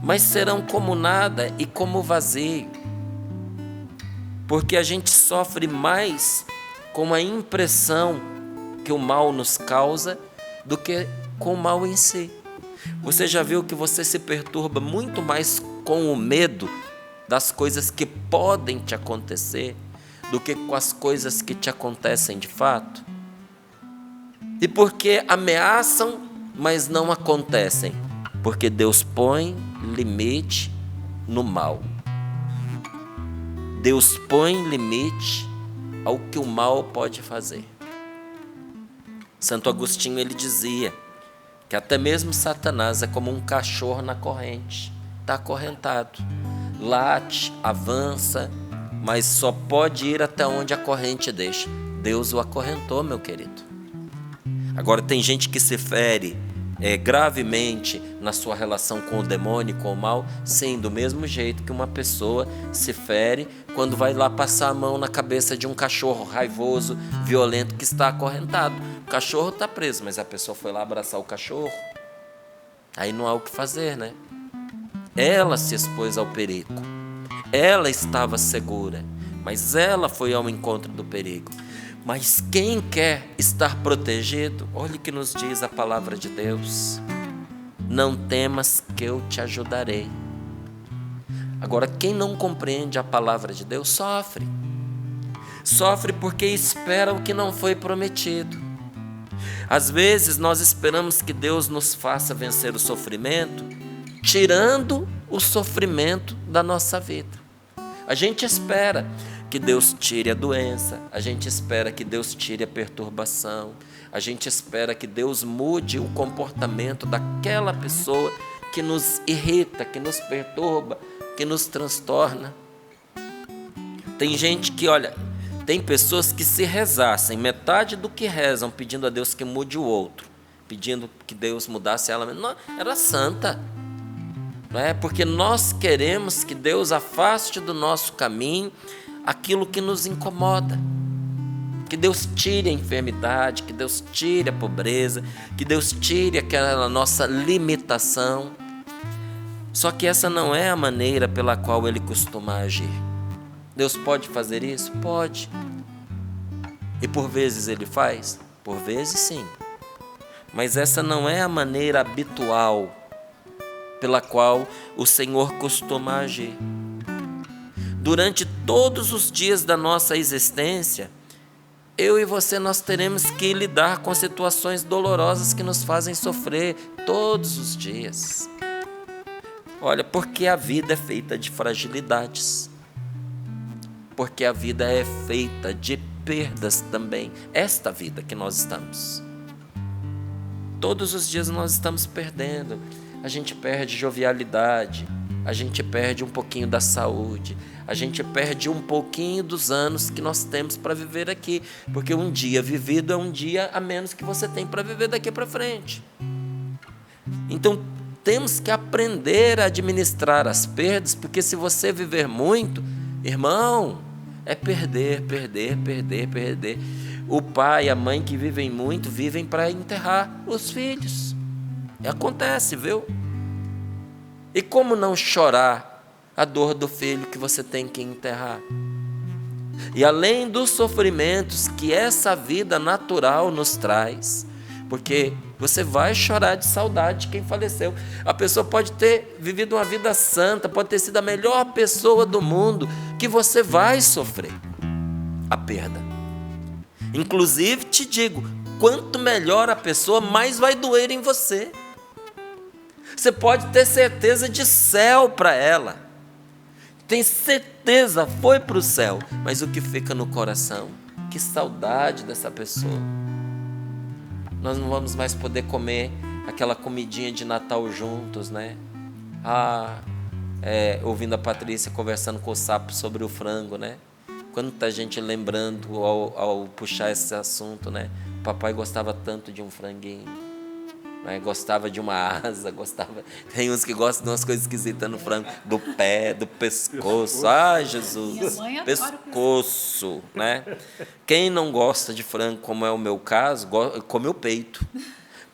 Speaker 3: mas serão como nada e como vazio, porque a gente sofre mais com a impressão que o mal nos causa do que com o mal em si. Você já viu que você se perturba muito mais com o medo das coisas que podem te acontecer do que com as coisas que te acontecem de fato? E porque ameaçam, mas não acontecem, porque Deus põe limite no mal. Deus põe limite ao que o mal pode fazer. Santo Agostinho, ele dizia que até mesmo Satanás é como um cachorro na corrente, está acorrentado, late, avança, mas só pode ir até onde a corrente deixa. Deus o acorrentou, meu querido. Agora tem gente que se fere gravemente na sua relação com o demônio, com o mal, sim, do mesmo jeito que uma pessoa se fere quando vai lá passar a mão na cabeça de um cachorro raivoso, violento, que está acorrentado. O cachorro está preso, mas a pessoa foi lá abraçar o cachorro. Aí não há o que fazer, né? Ela se expôs ao perigo. Ela estava segura, mas ela foi ao encontro do perigo. Mas quem quer estar protegido, olha o que nos diz a palavra de Deus: não temas, que eu te ajudarei. Agora, quem não compreende a palavra de Deus sofre. Sofre porque espera o que não foi prometido. Às vezes nós esperamos que Deus nos faça vencer o sofrimento, tirando o sofrimento da nossa vida. A gente espera que Deus tire a doença, a gente espera que Deus tire a perturbação, a gente espera que Deus mude o comportamento daquela pessoa que nos irrita, que nos perturba, que nos transtorna. Tem gente que, olha, tem pessoas que se rezassem, metade do que rezam pedindo a Deus que mude o outro, pedindo que Deus mudasse ela mesma, era santa. Não é? Porque nós queremos que Deus afaste do nosso caminho aquilo que nos incomoda. Que Deus tire a enfermidade, que Deus tire a pobreza, que Deus tire aquela nossa limitação. Só que essa não é a maneira pela qual Ele costuma agir. Deus pode fazer isso? Pode. E por vezes Ele faz? Por vezes sim. Mas essa não é a maneira habitual pela qual o Senhor costuma agir. Durante todos os dias da nossa existência, eu e você, nós teremos que lidar com situações dolorosas que nos fazem sofrer todos os dias. Olha, porque a vida é feita de fragilidades. Porque a vida é feita de perdas também. Esta vida que nós estamos. Todos os dias nós estamos perdendo. A gente perde jovialidade, a gente perde um pouquinho da saúde, a gente perde um pouquinho dos anos que nós temos para viver aqui, porque um dia vivido é um dia a menos que você tem para viver daqui para frente. Então, temos que aprender a administrar as perdas, porque se você viver muito, irmão, é perder, perder, perder, perder. O pai e a mãe que vivem muito, vivem para enterrar os filhos. Acontece, viu? E como não chorar a dor do filho que você tem que enterrar? E além dos sofrimentos que essa vida natural nos traz, porque você vai chorar de saudade de quem faleceu. A pessoa pode ter vivido uma vida santa, pode ter sido a melhor pessoa do mundo, que você vai sofrer a perda. Inclusive, te digo, quanto melhor a pessoa, mais vai doer em você. Você pode ter certeza de céu para ela. Tem certeza, foi para o céu. Mas o que fica no coração? Que saudade dessa pessoa. Nós não vamos mais poder comer aquela comidinha de Natal juntos, né? Ouvindo a Patrícia conversando com o Sapo sobre o frango, né? Quanta gente lembrando ao puxar esse assunto, né? O papai gostava tanto de um franguinho, né? Gostava de uma asa, gostava... Tem uns que gostam de umas coisas esquisitas no frango, do pé, do pescoço. Ai, Jesus! Pescoço, né? Quem não gosta de frango, como é o meu caso, come o peito.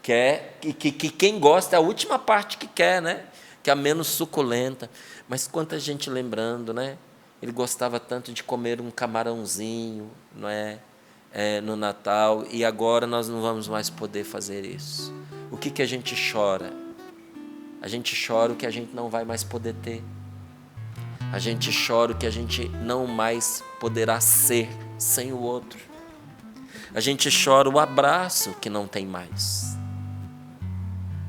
Speaker 3: Que quem gosta é a última parte que quer, né? Que é a menos suculenta. Mas quanta gente lembrando, né? Ele gostava tanto de comer um camarãozinho, não é? No Natal, e agora nós não vamos mais poder fazer isso. O que a gente chora? A gente chora o que a gente não vai mais poder ter. A gente chora o que a gente não mais poderá ser sem o outro. A gente chora o abraço que não tem mais.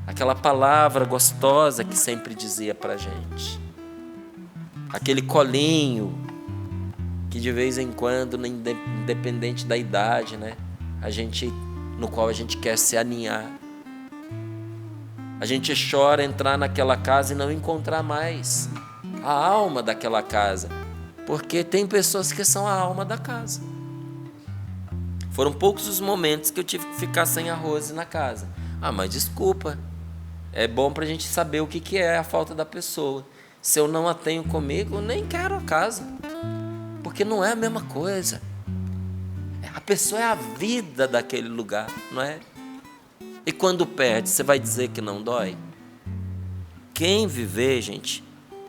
Speaker 3: Aquela palavra gostosa que sempre dizia pra gente. Aquele colinho que de vez em quando, independente da idade, né, no qual a gente quer se aninhar. A gente chora entrar naquela casa e não encontrar mais a alma daquela casa, porque tem pessoas que são a alma da casa. Foram poucos os momentos que eu tive que ficar sem arroz na casa. Mas desculpa, é bom para a gente saber o que é a falta da pessoa. Se eu não a tenho comigo, eu nem quero a casa, porque não é a mesma coisa. A pessoa é a vida daquele lugar, não é? E quando perde, você vai dizer que não dói? Quem viver, gente,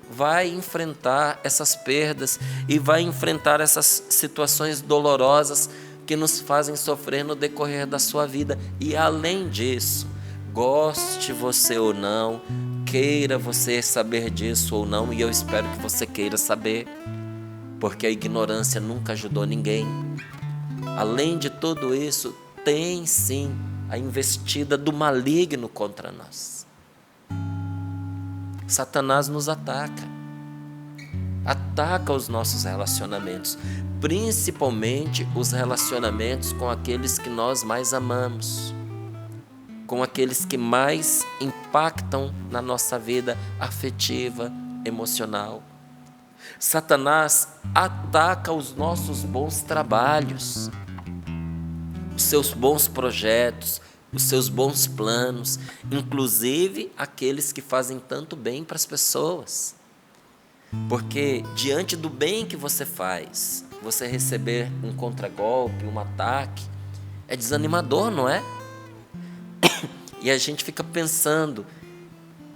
Speaker 3: vai enfrentar essas perdas e vai enfrentar essas situações dolorosas que nos fazem sofrer no decorrer da sua vida. E além disso, goste você ou não, queira você saber disso ou não, e eu espero que você queira saber, porque a ignorância nunca ajudou ninguém. Além de tudo isso, tem sim a investida do maligno contra nós. Satanás nos ataca os nossos relacionamentos, principalmente os relacionamentos com aqueles que nós mais amamos, com aqueles que mais impactam na nossa vida afetiva, emocional. Satanás ataca os nossos bons trabalhos, os seus bons projetos, os seus bons planos, inclusive aqueles que fazem tanto bem para as pessoas. Porque diante do bem que você faz, você receber um contragolpe, um ataque, é desanimador, não é? E a gente fica pensando,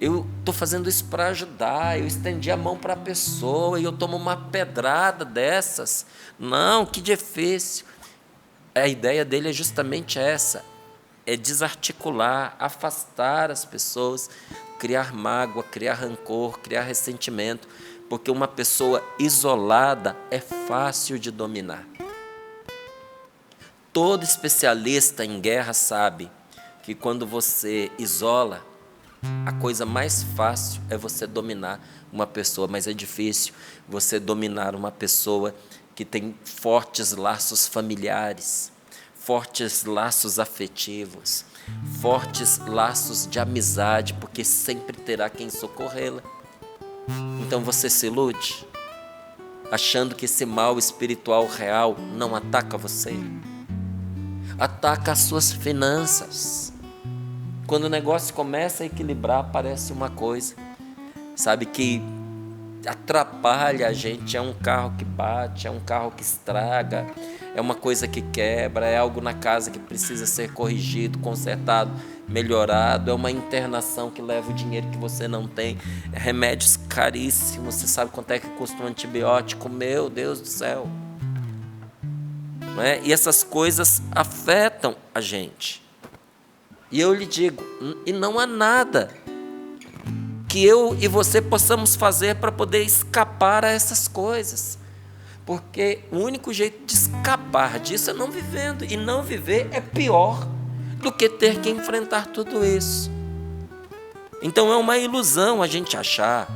Speaker 3: eu estou fazendo isso para ajudar, eu estendi a mão para a pessoa e eu tomo uma pedrada dessas. Não, que difícil. A ideia dele é justamente essa, é desarticular, afastar as pessoas, criar mágoa, criar rancor, criar ressentimento, porque uma pessoa isolada é fácil de dominar. Todo especialista em guerra sabe que quando você isola, a coisa mais fácil é você dominar uma pessoa, mas é difícil você dominar uma pessoa que tem fortes laços familiares, fortes laços afetivos, fortes laços de amizade, porque sempre terá quem socorrê-la. Então você se ilude, achando que esse mal espiritual real não ataca você. Ataca as suas finanças. Quando o negócio começa a equilibrar, aparece uma coisa, sabe, que atrapalha a gente. É um carro que bate, é um carro que estraga, é uma coisa que quebra, é algo na casa que precisa ser corrigido, consertado, melhorado, é uma internação que leva o dinheiro que você não tem, é remédios caríssimos. Você sabe quanto é que custa um antibiótico? Meu Deus do céu. Não é? E essas coisas afetam a gente. E eu lhe digo, e não há nada que eu e você possamos fazer para poder escapar a essas coisas. Porque o único jeito de escapar disso é não vivendo. E não viver é pior do que ter que enfrentar tudo isso. Então é uma ilusão a gente achar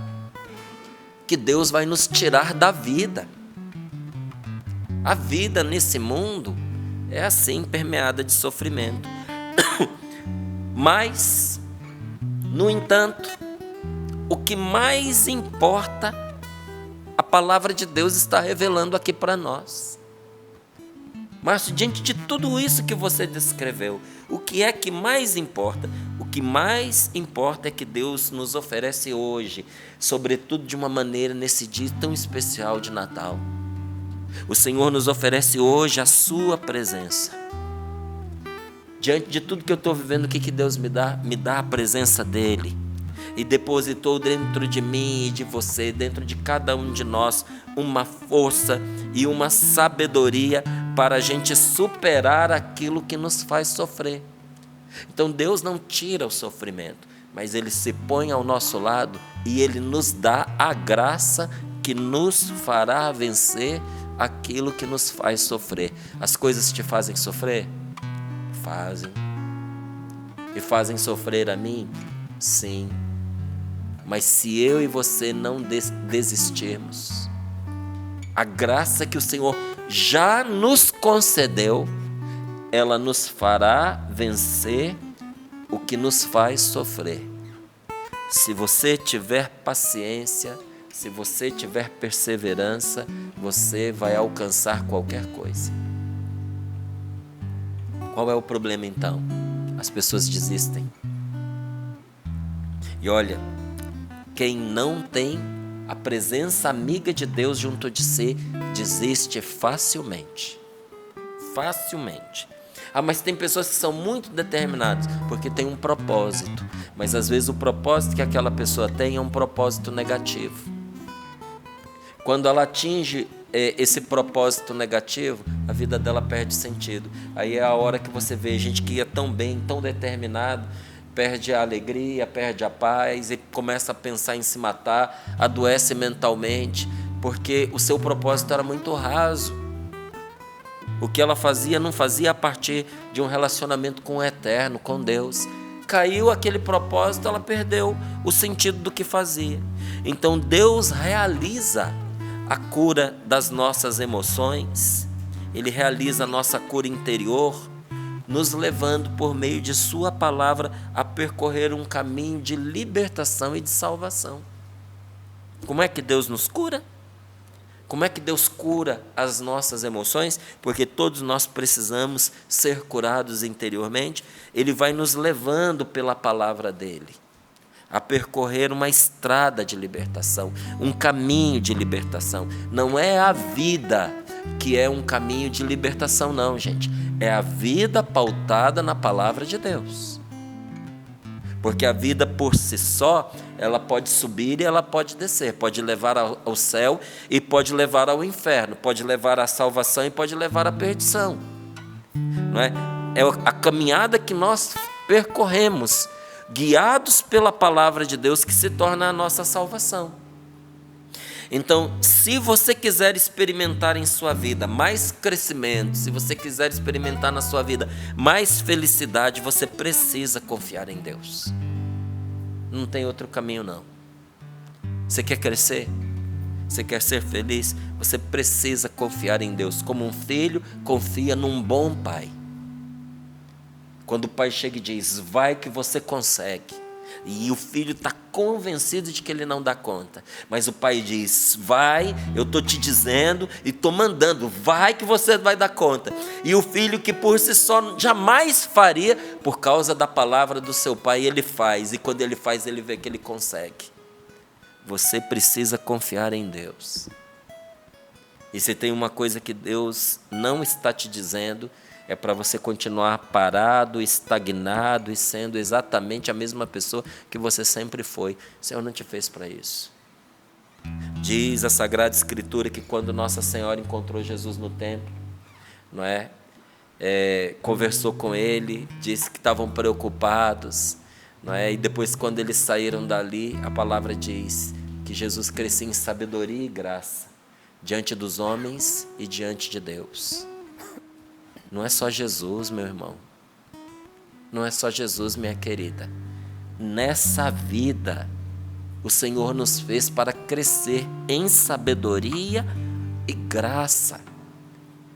Speaker 3: que Deus vai nos tirar da vida. A vida nesse mundo é assim, permeada de sofrimento. Mas, no entanto, o que mais importa, a palavra de Deus está revelando aqui para nós. Márcio, diante de tudo isso que você descreveu, o que é que mais importa? O que mais importa é que Deus nos oferece hoje, sobretudo de uma maneira nesse dia tão especial de Natal. O Senhor nos oferece hoje a sua presença. Diante de tudo que eu estou vivendo, o que Deus me dá? Me dá a presença dEle. E depositou dentro de mim e de você, dentro de cada um de nós, uma força e uma sabedoria para a gente superar aquilo que nos faz sofrer. Então Deus não tira o sofrimento, mas Ele se põe ao nosso lado e Ele nos dá a graça que nos fará vencer aquilo que nos faz sofrer. As coisas te fazem sofrer? Fazem. E fazem sofrer a mim? Sim. Mas se eu e você não desistirmos, a graça que o Senhor já nos concedeu, ela nos fará vencer o que nos faz sofrer. Se você tiver paciência, se você tiver perseverança, você vai alcançar qualquer coisa. Qual é o problema então? As pessoas desistem. E olha, quem não tem a presença amiga de Deus junto de si, desiste facilmente. Facilmente. Ah, mas tem pessoas que são muito determinadas, porque tem um propósito. Mas às vezes o propósito que aquela pessoa tem é um propósito negativo. Quando ela atinge esse propósito negativo, a vida dela perde sentido. Aí é a hora que você vê gente que ia tão bem, tão determinado, perde a alegria, perde a paz e começa a pensar em se matar, adoece mentalmente, porque o seu propósito era muito raso. O que ela fazia, não fazia a partir de um relacionamento com o eterno, com Deus. Caiu aquele propósito, ela perdeu o sentido do que fazia. Então Deus realiza a cura das nossas emoções, Ele realiza a nossa cura interior, nos levando por meio de sua palavra a percorrer um caminho de libertação e de salvação. Como é que Deus nos cura? Como é que Deus cura as nossas emoções? Porque todos nós precisamos ser curados interiormente. Ele vai nos levando pela palavra dele a percorrer uma estrada de libertação, um caminho de libertação. Não é a vida que é um caminho de libertação, não, gente. É a vida pautada na palavra de Deus. Porque a vida por si só, ela pode subir e ela pode descer, pode levar ao céu e pode levar ao inferno, pode levar à salvação e pode levar à perdição. Não é? É a caminhada que nós percorremos, guiados pela palavra de Deus, que se torna a nossa salvação. Então, se você quiser experimentar em sua vida mais crescimento, se você quiser experimentar na sua vida mais felicidade, você precisa confiar em Deus. Não tem outro caminho, não. Você quer crescer? Você quer ser feliz? Você precisa confiar em Deus, como um filho confia num bom pai. Quando o pai chega e diz, vai que você consegue, e o filho está convencido de que ele não dá conta, mas o pai diz, vai, eu estou te dizendo e estou mandando, vai que você vai dar conta. E o filho, que por si só jamais faria, por causa da palavra do seu pai, ele faz, e quando ele faz, ele vê que ele consegue. Você precisa confiar em Deus. E se tem uma coisa que Deus não está te dizendo, é para você continuar parado, estagnado e sendo exatamente a mesma pessoa que você sempre foi. O Senhor não te fez para isso. Diz a Sagrada Escritura que quando Nossa Senhora encontrou Jesus no templo, não é? Conversou com ele, disse que estavam preocupados, não é? E depois, quando eles saíram dali, a palavra diz que Jesus crescia em sabedoria e graça diante dos homens e diante de Deus. Não é só Jesus, meu irmão. Não é só Jesus, minha querida. Nessa vida, o Senhor nos fez para crescer em sabedoria e graça.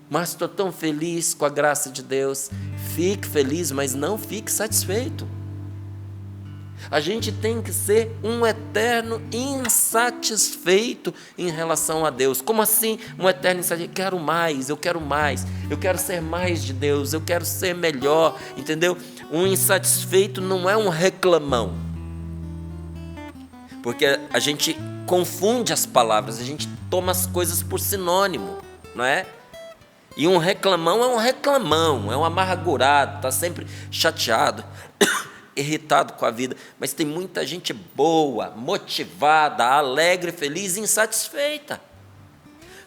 Speaker 3: Mas estou tão feliz com a graça de Deus. Fique feliz, mas não fique satisfeito. A gente tem que ser um eterno insatisfeito em relação a Deus. Como assim um eterno insatisfeito? Eu quero ser mais de Deus, eu quero ser melhor, entendeu? Um insatisfeito não é um reclamão. Porque a gente confunde as palavras, a gente toma as coisas por sinônimo, não é? E um reclamão é um amargurado, está sempre chateado, irritado com a vida, mas tem muita gente boa, motivada, alegre, feliz e insatisfeita.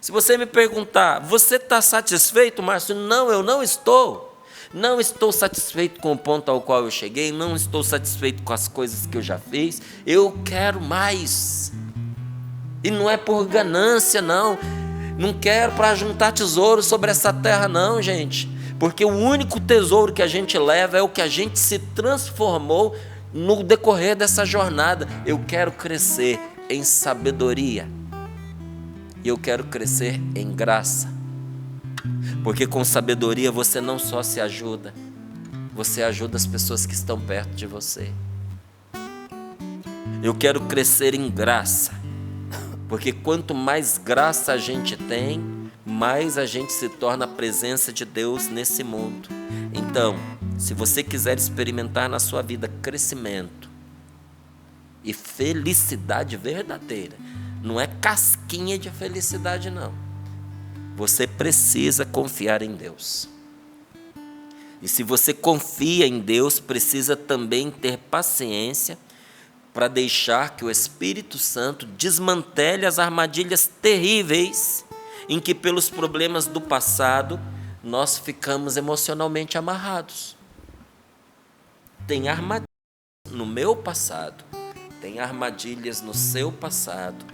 Speaker 3: Se você me perguntar, você está satisfeito, Márcio? Não, eu não estou. Não estou satisfeito com o ponto ao qual eu cheguei, não estou satisfeito com as coisas que eu já fiz, eu quero mais. E não é por ganância, não. Não quero para juntar tesouro sobre essa terra, não, gente. Porque o único tesouro que a gente leva é o que a gente se transformou no decorrer dessa jornada. Eu quero crescer em sabedoria. E eu quero crescer em graça. Porque com sabedoria você não só se ajuda, você ajuda as pessoas que estão perto de você. Eu quero crescer em graça. Porque quanto mais graça a gente tem, mais a gente se torna a presença de Deus nesse mundo. Então, se você quiser experimentar na sua vida crescimento e felicidade verdadeira, não é casquinha de felicidade, não. Você precisa confiar em Deus. E se você confia em Deus, precisa também ter paciência para deixar que o Espírito Santo desmantele as armadilhas terríveis em que, pelos problemas do passado, nós ficamos emocionalmente amarrados. Tem armadilhas no meu passado, tem armadilhas no seu passado,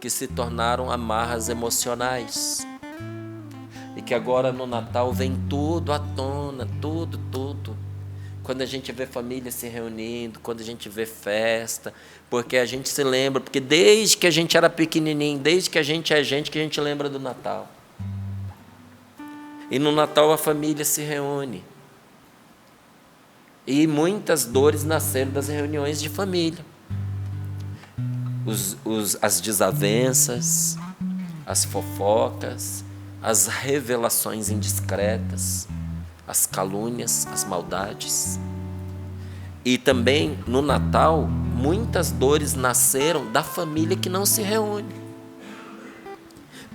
Speaker 3: que se tornaram amarras emocionais. E Porque agora no Natal vem tudo à tona, tudo. Quando a gente vê família se reunindo, quando a gente vê festa, porque a gente se lembra, porque desde que a gente era pequenininho, desde que a gente é gente, que a gente lembra do Natal. E no Natal a família se reúne. E muitas dores nasceram das reuniões de família. As desavenças, as fofocas, as revelações indiscretas, as calúnias, as maldades. E também no Natal, muitas dores nasceram da família que não se reúne.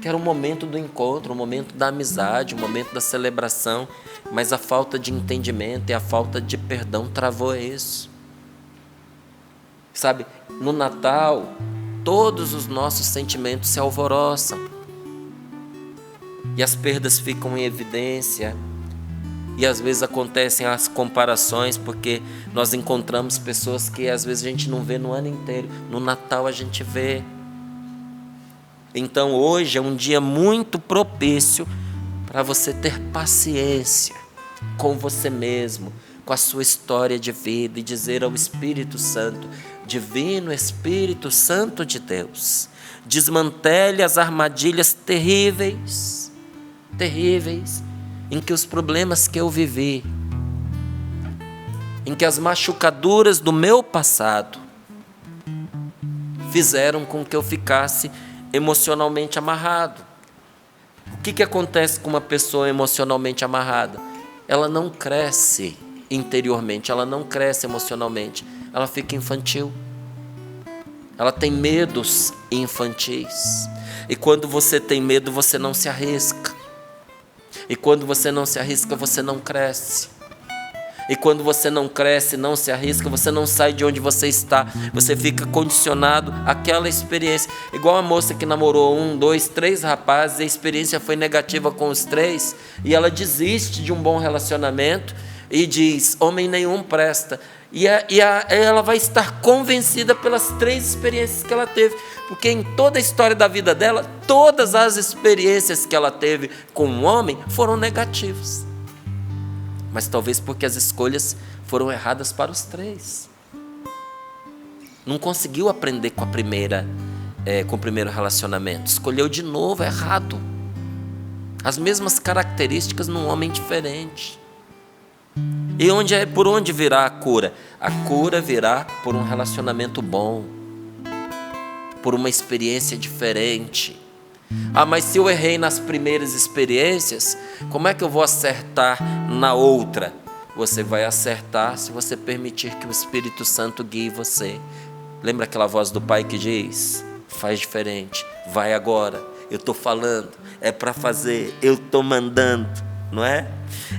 Speaker 3: Que era o momento do encontro, o momento da amizade, o momento da celebração, mas a falta de entendimento e a falta de perdão travou isso. Sabe, no Natal, todos os nossos sentimentos se alvoroçam. E as perdas ficam em evidência. E às vezes acontecem as comparações, porque nós encontramos pessoas que às vezes a gente não vê no ano inteiro. No Natal a gente vê. Então hoje é um dia muito propício para você ter paciência com você mesmo, com a sua história de vida e dizer ao Espírito Santo: Divino Espírito Santo de Deus, desmantele as armadilhas terríveis, em que os problemas que eu vivi, em que as machucaduras do meu passado fizeram com que eu ficasse emocionalmente amarrado. O que acontece com uma pessoa emocionalmente amarrada? Ela não cresce interiormente, ela não cresce emocionalmente, ela fica infantil. Ela tem medos infantis. E quando você tem medo, você não se arrisca. E quando você não se arrisca, você não cresce. E quando você não cresce, não se arrisca, você não sai de onde você está. Você fica condicionado àquela experiência. Igual a moça que namorou 1, 2, 3 rapazes, e a experiência foi negativa com os 3, e ela desiste de um bom relacionamento e diz: homem nenhum presta. E ela vai estar convencida pelas 3 experiências que ela teve, porque em toda a história da vida dela, todas as experiências que ela teve com um homem foram negativas. Mas talvez porque as escolhas foram erradas para os 3. Não conseguiu aprender com o primeiro relacionamento. Escolheu de novo errado. As mesmas características num homem diferente. E por onde virá a cura? A cura virá por um relacionamento bom, por uma experiência diferente. Ah, mas se eu errei nas primeiras experiências, como é que eu vou acertar na outra? Você vai acertar se você permitir que o Espírito Santo guie você. Lembra aquela voz do Pai que diz: faz diferente, vai agora, eu estou falando, é para fazer, eu estou mandando, não é?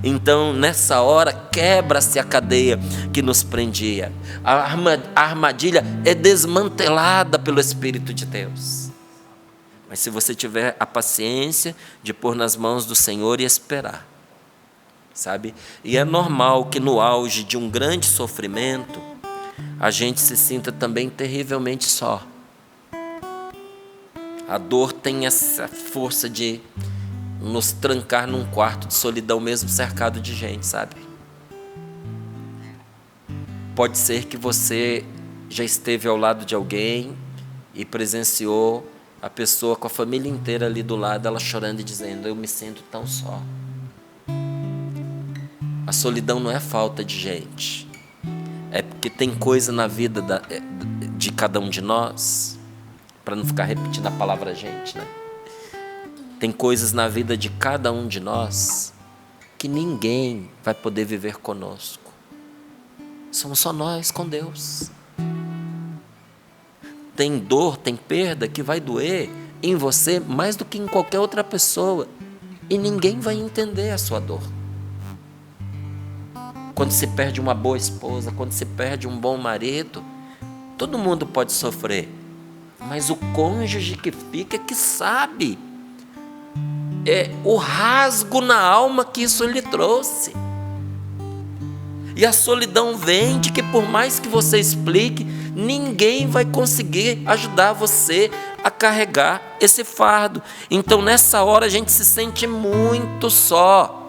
Speaker 3: Então nessa hora quebra-se a cadeia que nos prendia. A armadilha é desmantelada pelo Espírito de Deus. Mas se você tiver a paciência de pôr nas mãos do Senhor e esperar, sabe? E é normal que no auge de um grande sofrimento, a gente se sinta também terrivelmente só. A dor tem essa força de nos trancar num quarto de solidão, mesmo cercado de gente, sabe? Pode ser que você já esteve ao lado de alguém e presenciou a pessoa com a família inteira ali do lado, ela chorando e dizendo: eu me sinto tão só. A solidão não é falta de gente, é porque tem coisa na vida de cada um de nós, para não ficar repetindo a palavra gente, né? Tem coisas na vida de cada um de nós que ninguém vai poder viver conosco. Somos só nós com Deus. Tem dor, tem perda que vai doer em você mais do que em qualquer outra pessoa. E ninguém vai entender a sua dor. Quando se perde uma boa esposa, quando se perde um bom marido, todo mundo pode sofrer. Mas o cônjuge que fica é que sabe. É o rasgo na alma que isso lhe trouxe. E a solidão vem de que por mais que você explique, ninguém vai conseguir ajudar você a carregar esse fardo. Então nessa hora a gente se sente muito só.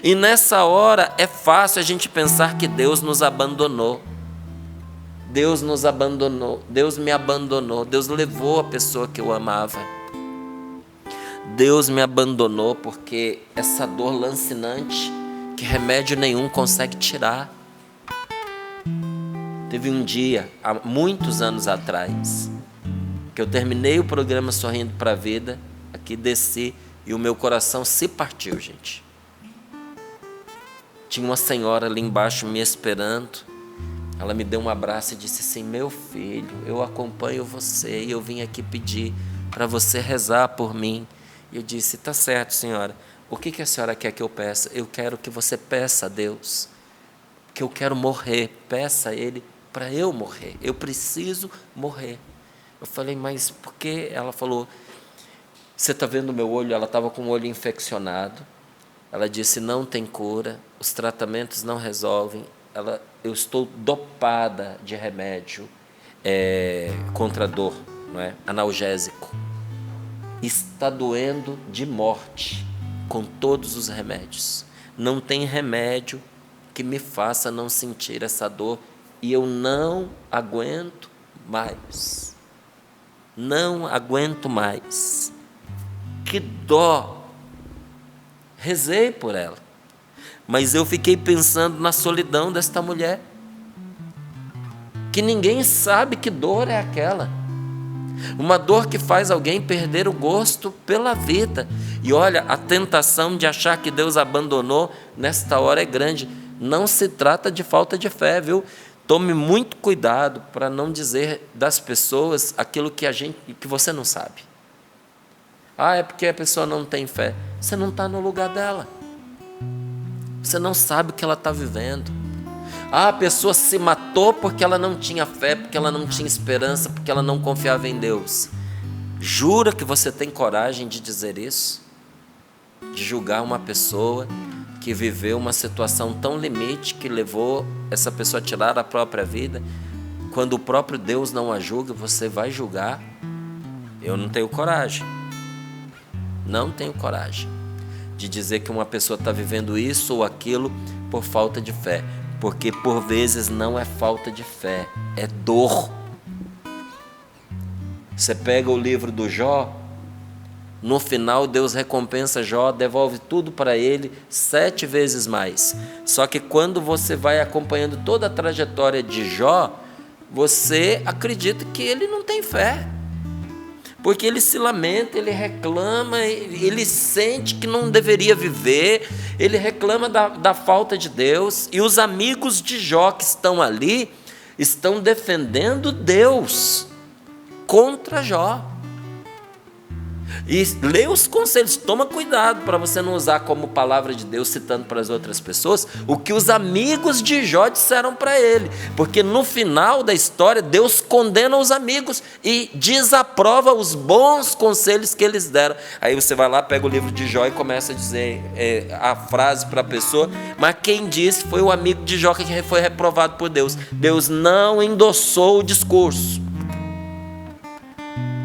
Speaker 3: E nessa hora é fácil a gente pensar que Deus nos abandonou. Deus nos abandonou, Deus me abandonou, Deus levou a pessoa que eu amava. Deus me abandonou porque essa dor lancinante que remédio nenhum consegue tirar. Teve um dia, há muitos anos atrás, que eu terminei o programa Sorrindo para a Vida, aqui desci e o meu coração se partiu, gente. Tinha uma senhora ali embaixo me esperando. Ela me deu um abraço e disse assim: meu filho, eu acompanho você e eu vim aqui pedir para você rezar por mim. E eu disse: tá certo, senhora. O que a senhora quer que eu peça? Eu quero que você peça a Deus, que eu quero morrer. Peça a Ele para eu morrer. Eu preciso morrer. Eu falei: mas por quê? Ela falou: você está vendo o meu olho? Ela estava com o olho infeccionado. Ela disse: não tem cura, os tratamentos não resolvem. Eu estou dopada de remédio contra a dor, não é? Analgésico. Está doendo de morte com todos os remédios. Não tem remédio que me faça não sentir essa dor e eu não aguento mais. Não aguento mais. Que dó! Rezei por ela. Mas eu fiquei pensando na solidão desta mulher, que ninguém sabe que dor é aquela. Uma dor que faz alguém perder o gosto pela vida. E olha, a tentação de achar que Deus abandonou nesta hora é grande. Não se trata de falta de fé, viu? Tome muito cuidado para não dizer das pessoas aquilo que você não sabe. Ah, é porque a pessoa não tem fé. Você não está no lugar dela. Você não sabe o que ela está vivendo. Ah, a pessoa se matou porque ela não tinha fé, porque ela não tinha esperança, porque ela não confiava em Deus. Jura que você tem coragem de dizer isso? De julgar uma pessoa que viveu uma situação tão limite que levou essa pessoa a tirar a própria vida? Quando o próprio Deus não a julga, você vai julgar? Eu não tenho coragem. Não tenho coragem de dizer que uma pessoa está vivendo isso ou aquilo por falta de fé. Porque por vezes não é falta de fé, é dor. Você pega o livro do Jó, no final Deus recompensa Jó, devolve tudo para ele 7 vezes mais. Só que quando você vai acompanhando toda a trajetória de Jó, você acredita que ele não tem fé. Porque ele se lamenta, ele reclama, ele sente que não deveria viver, ele reclama da falta de Deus, e os amigos de Jó que estão ali, estão defendendo Deus contra Jó. E lê os conselhos, toma cuidado para você não usar como palavra de Deus, citando para as outras pessoas, o que os amigos de Jó disseram para ele. Porque no final da história, Deus condena os amigos e desaprova os bons conselhos que eles deram. Aí você vai lá, pega o livro de Jó e começa a dizer a frase para a pessoa, mas quem disse foi o amigo de Jó que foi reprovado por Deus. Deus não endossou o discurso.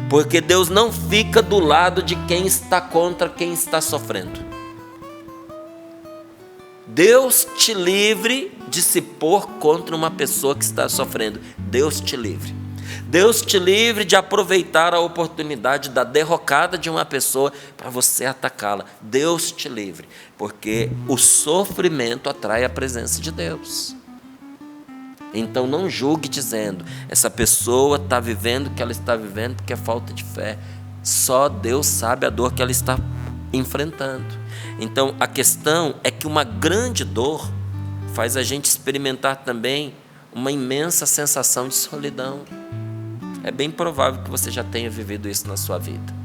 Speaker 3: Porque Deus não fica do lado de quem está contra quem está sofrendo. Deus te livre de se pôr contra uma pessoa que está sofrendo. Deus te livre. Deus te livre de aproveitar a oportunidade da derrocada de uma pessoa para você atacá-la. Deus te livre. Porque o sofrimento atrai a presença de Deus. Então não julgue dizendo, essa pessoa está vivendo o que ela está vivendo porque é falta de fé. Só Deus sabe a dor que ela está enfrentando. Então a questão é que uma grande dor faz a gente experimentar também uma imensa sensação de solidão. É bem provável que você já tenha vivido isso na sua vida.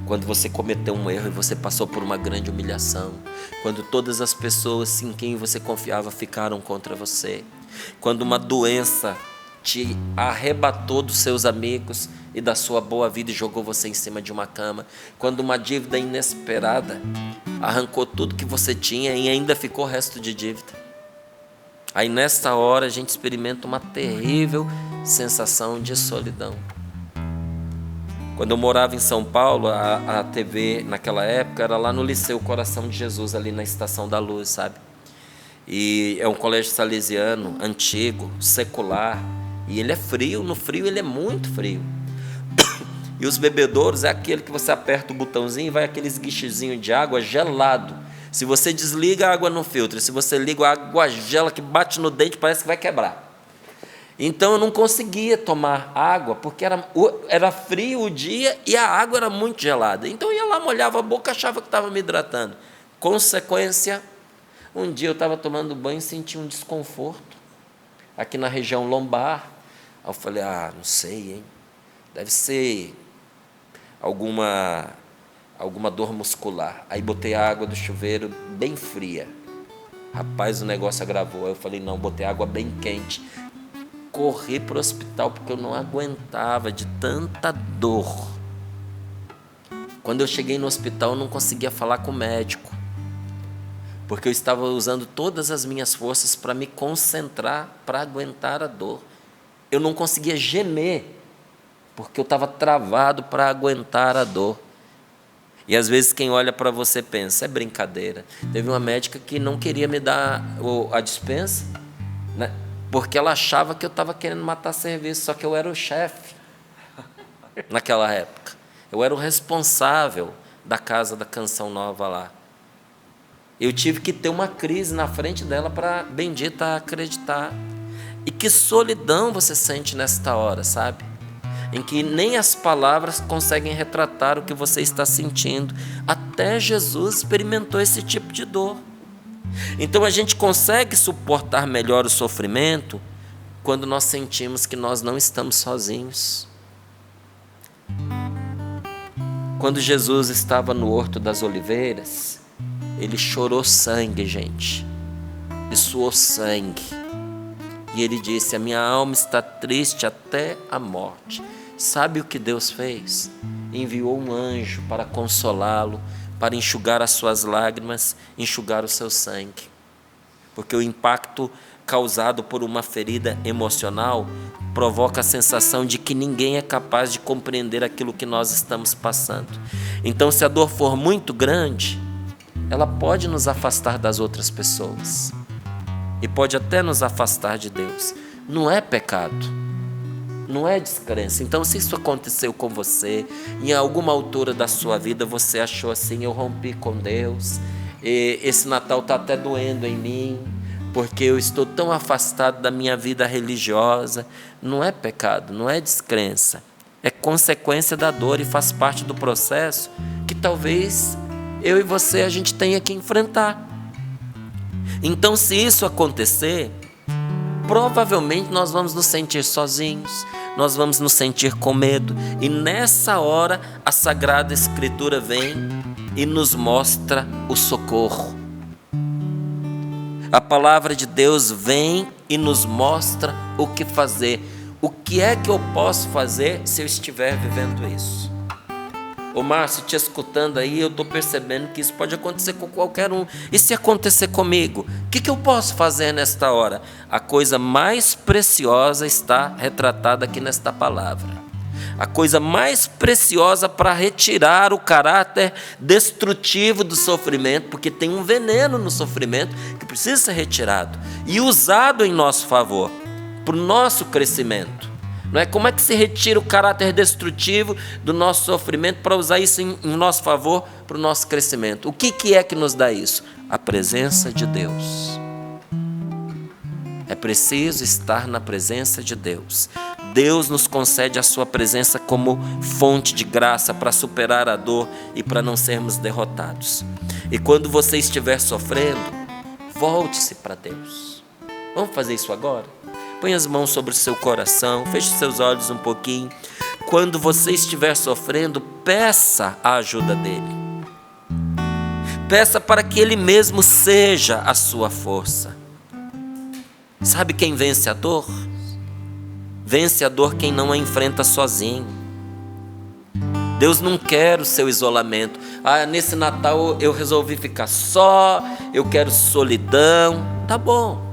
Speaker 3: Quando você cometeu um erro e você passou por uma grande humilhação. Quando todas as pessoas em quem você confiava ficaram contra você. Quando uma doença te arrebatou dos seus amigos e da sua boa vida e jogou você em cima de uma cama. Quando uma dívida inesperada arrancou tudo que você tinha e ainda ficou resto de dívida. Aí nesta hora a gente experimenta uma terrível sensação de solidão. Quando eu morava em São Paulo, a TV naquela época era lá no Liceu Coração de Jesus, ali na Estação da Luz, sabe? E é um colégio salesiano, antigo, secular, e ele é frio, no frio ele é muito frio. E os bebedouros é aquele que você aperta o botãozinho e vai aquele esguichezinho de água gelado. Se você desliga, a água não filtra. Se você liga, a água gela que bate no dente, parece que vai quebrar. Então eu não conseguia tomar água, porque era frio o dia e a água era muito gelada. Então eu ia lá, molhava a boca, achava que estava me hidratando. Consequência, um dia eu estava tomando banho e senti um desconforto aqui na região lombar. Aí eu falei, não sei, hein? Deve ser alguma dor muscular. Aí botei a água do chuveiro bem fria. Rapaz, o negócio agravou. Aí eu falei, não, botei água bem quente. Corri para o hospital porque eu não aguentava de tanta dor. Quando eu cheguei no hospital, eu não conseguia falar com o médico, porque eu estava usando todas as minhas forças para me concentrar, para aguentar a dor. Eu não conseguia gemer, porque eu estava travado para aguentar a dor. E às vezes quem olha para você pensa, é brincadeira. Teve uma médica que não queria me dar a dispensa, né? Porque ela achava que eu estava querendo matar serviço, só que eu era o chefe naquela época. Eu era o responsável da Casa da Canção Nova lá. Eu tive que ter uma crise na frente dela para, bendita, acreditar. E que solidão você sente nesta hora, sabe? Em que nem as palavras conseguem retratar o que você está sentindo. Até Jesus experimentou esse tipo de dor. Então a gente consegue suportar melhor o sofrimento quando nós sentimos que nós não estamos sozinhos. Quando Jesus estava no Horto das Oliveiras, ele chorou sangue, gente. Ele suou sangue. E ele disse, a minha alma está triste até a morte. Sabe o que Deus fez? Enviou um anjo para consolá-lo, para enxugar as suas lágrimas, enxugar o seu sangue. Porque o impacto causado por uma ferida emocional provoca a sensação de que ninguém é capaz de compreender aquilo que nós estamos passando. Então, se a dor for muito grande, ela pode nos afastar das outras pessoas. E pode até nos afastar de Deus. Não é pecado. Não é descrença. Então, se isso aconteceu com você, em alguma altura da sua vida, você achou assim, eu rompi com Deus, e esse Natal está até doendo em mim, porque eu estou tão afastado da minha vida religiosa. Não é pecado, não é descrença. É consequência da dor e faz parte do processo que talvez eu e você a gente tenha que enfrentar. Então, se isso acontecer, provavelmente nós vamos nos sentir sozinhos, nós vamos nos sentir com medo. E nessa hora a Sagrada Escritura vem e nos mostra o socorro. A palavra de Deus vem e nos mostra o que fazer. O que é que eu posso fazer se eu estiver vivendo isso? Ô Márcio, te escutando aí, eu estou percebendo que isso pode acontecer com qualquer um. E se acontecer comigo? O que eu posso fazer nesta hora? A coisa mais preciosa está retratada aqui nesta palavra. A coisa mais preciosa para retirar o caráter destrutivo do sofrimento, porque tem um veneno no sofrimento que precisa ser retirado e usado em nosso favor, para o nosso crescimento. Não é? Como é que se retira o caráter destrutivo do nosso sofrimento para usar isso em nosso favor, para o nosso crescimento? O que é que nos dá isso? A presença de Deus. É preciso estar na presença de Deus. Deus nos concede a sua presença como fonte de graça para superar a dor e para não sermos derrotados. E quando você estiver sofrendo, volte-se para Deus. Vamos fazer isso agora? Põe as mãos sobre o seu coração, feche seus olhos um pouquinho. Quando você estiver sofrendo, peça a ajuda dele. Peça para que ele mesmo seja a sua força. Sabe quem vence a dor? Vence a dor quem não a enfrenta sozinho. Deus não quer o seu isolamento. Nesse Natal eu resolvi ficar só, eu quero solidão. Tá bom.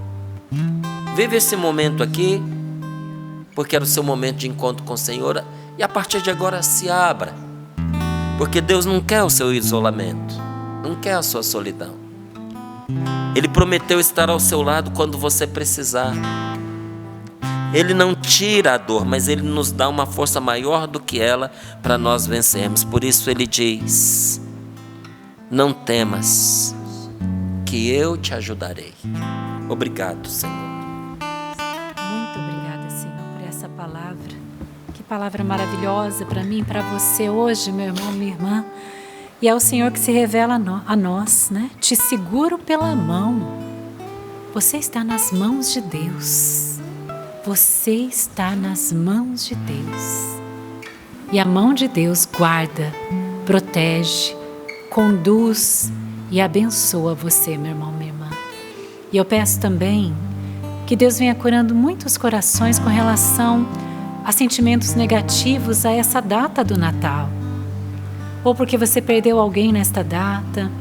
Speaker 3: Vive esse momento aqui, porque era o seu momento de encontro com o Senhor, e a partir de agora se abra, porque Deus não quer o seu isolamento, não quer a sua solidão. Ele prometeu estar ao seu lado quando você precisar. Ele não tira a dor, mas Ele nos dá uma força maior do que ela para nós vencermos. Por isso Ele diz: não temas, que eu te ajudarei. Obrigado, Senhor.
Speaker 2: Muito obrigada, Senhor, por essa palavra. Que palavra maravilhosa para mim, para você hoje, meu irmão, minha irmã. E é o Senhor que se revela a nós, né? Te seguro pela mão. Você está nas mãos de Deus. Você está nas mãos de Deus. E a mão de Deus guarda, protege, conduz e abençoa você, meu irmão, minha irmã. E eu peço também que Deus venha curando muitos corações com relação a sentimentos negativos a essa data do Natal. Ou porque você perdeu alguém nesta data,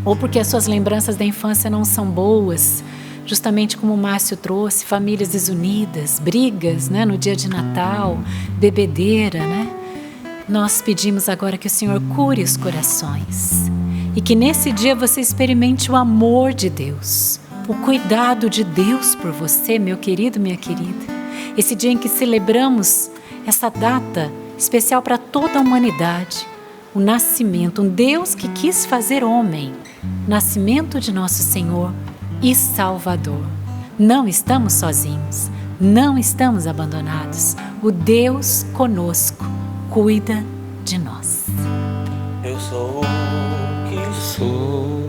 Speaker 2: ou porque as suas lembranças da infância não são boas, justamente como o Márcio trouxe, famílias desunidas, brigas, né, no dia de Natal, bebedeira, né? Nós pedimos agora que o Senhor cure os corações e que nesse dia você experimente o amor de Deus, o cuidado de Deus por você, meu querido, minha querida. Esse dia em que celebramos essa data especial para toda a humanidade, o nascimento, um Deus que quis fazer homem, nascimento de nosso Senhor e Salvador. Não estamos sozinhos, não estamos abandonados. O Deus conosco cuida de nós.
Speaker 1: Eu sou o que sou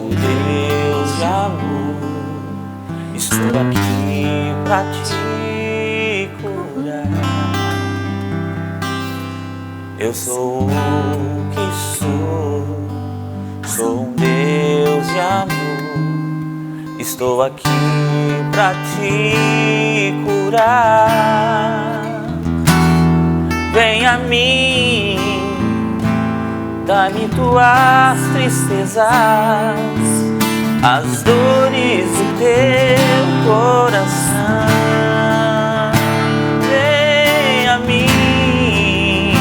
Speaker 1: Deus de amor, estou aqui pra te curar. Eu sou o que sou um Deus de amor, estou aqui pra te curar. Vem a mim, dá-me tuas tristezas, as dores do teu coração. Vem a mim,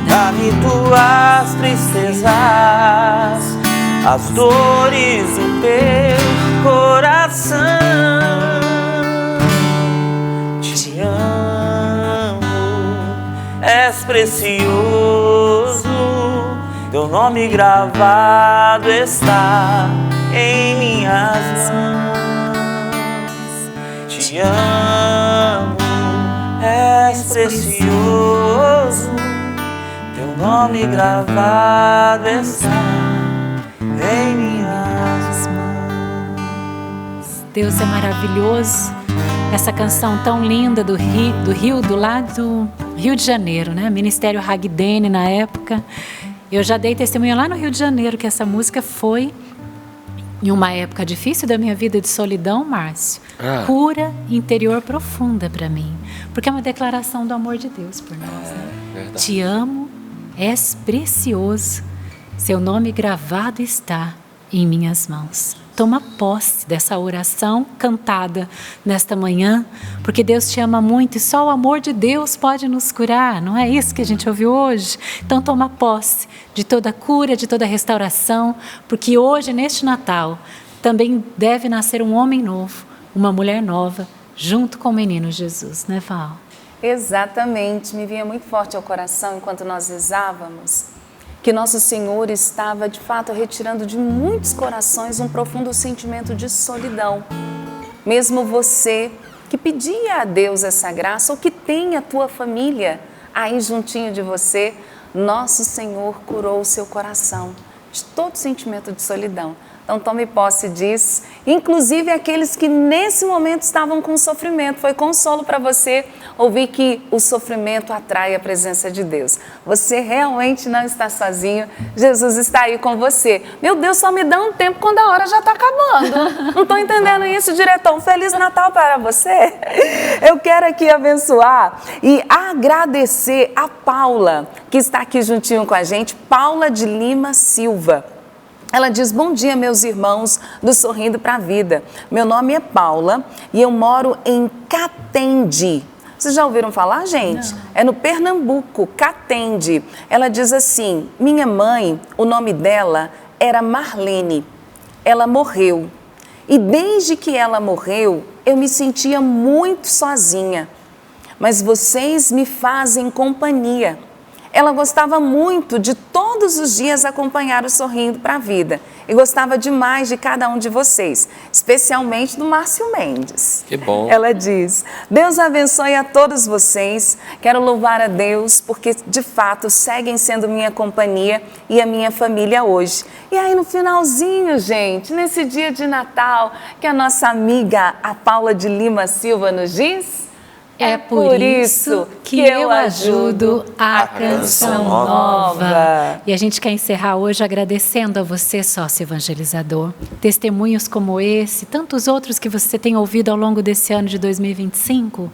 Speaker 1: dá-me tuas tristezas, as dores do teu coração. Te amo, és precioso, teu nome gravado está em minhas mãos. Te amo, és precioso, teu nome gravado está em minhas mãos.
Speaker 2: Deus é maravilhoso. Essa canção tão linda do lado do Rio de Janeiro, né? Ministério Hagdene na época. Eu já dei testemunho lá no Rio de Janeiro que essa música foi em uma época difícil da minha vida de solidão, Márcio. Cura interior profunda para mim, porque é uma declaração do amor de Deus por nós, né? Te amo, és precioso, seu nome gravado está em minhas mãos. Toma posse dessa oração cantada nesta manhã, porque Deus te ama muito e só o amor de Deus pode nos curar, não é isso que a gente ouviu hoje? Então toma posse de toda cura, de toda restauração, porque hoje, neste Natal, também deve nascer um homem novo, uma mulher nova, junto com o menino Jesus, né, Val?
Speaker 4: Exatamente, me vinha muito forte ao coração enquanto nós rezávamos, que nosso Senhor estava de fato retirando de muitos corações um profundo sentimento de solidão. Mesmo você que pedia a Deus essa graça ou que tem a tua família aí juntinho de você, nosso Senhor curou o seu coração de todo sentimento de solidão. Então tome posse disso, inclusive aqueles que nesse momento estavam com sofrimento. Foi consolo para você ouvir que o sofrimento atrai a presença de Deus. Você realmente não está sozinho, Jesus está aí com você. Meu Deus, só me dá um tempo quando a hora já está acabando. Não estou entendendo isso, diretor. Um Feliz Natal para você. Eu quero aqui abençoar e agradecer a Paula, que está aqui juntinho com a gente, Paula de Lima Silva. Ela diz: bom dia, meus irmãos do Sorrindo para a Vida. Meu nome é Paula e eu moro em Catende. Vocês já ouviram falar, gente? Não. É no Pernambuco, Catende. Ela diz assim: minha mãe, o nome dela era Marlene. Ela morreu. E desde que ela morreu, eu me sentia muito sozinha. Mas vocês me fazem companhia. Ela gostava muito de todos os dias acompanhar o Sorrindo para a Vida. E gostava demais de cada um de vocês, especialmente do Márcio Mendes.
Speaker 3: Que bom.
Speaker 4: Ela diz: Deus abençoe a todos vocês. Quero louvar a Deus porque, de fato, seguem sendo minha companhia e a minha família hoje. E aí, no finalzinho, gente, nesse dia de Natal, que a nossa amiga, a Paula de Lima Silva, nos diz...
Speaker 2: É por isso que eu ajudo a Canção Nova. E a gente quer encerrar hoje agradecendo a você, sócio evangelizador. Testemunhos como esse, tantos outros que você tem ouvido ao longo desse ano de 2025,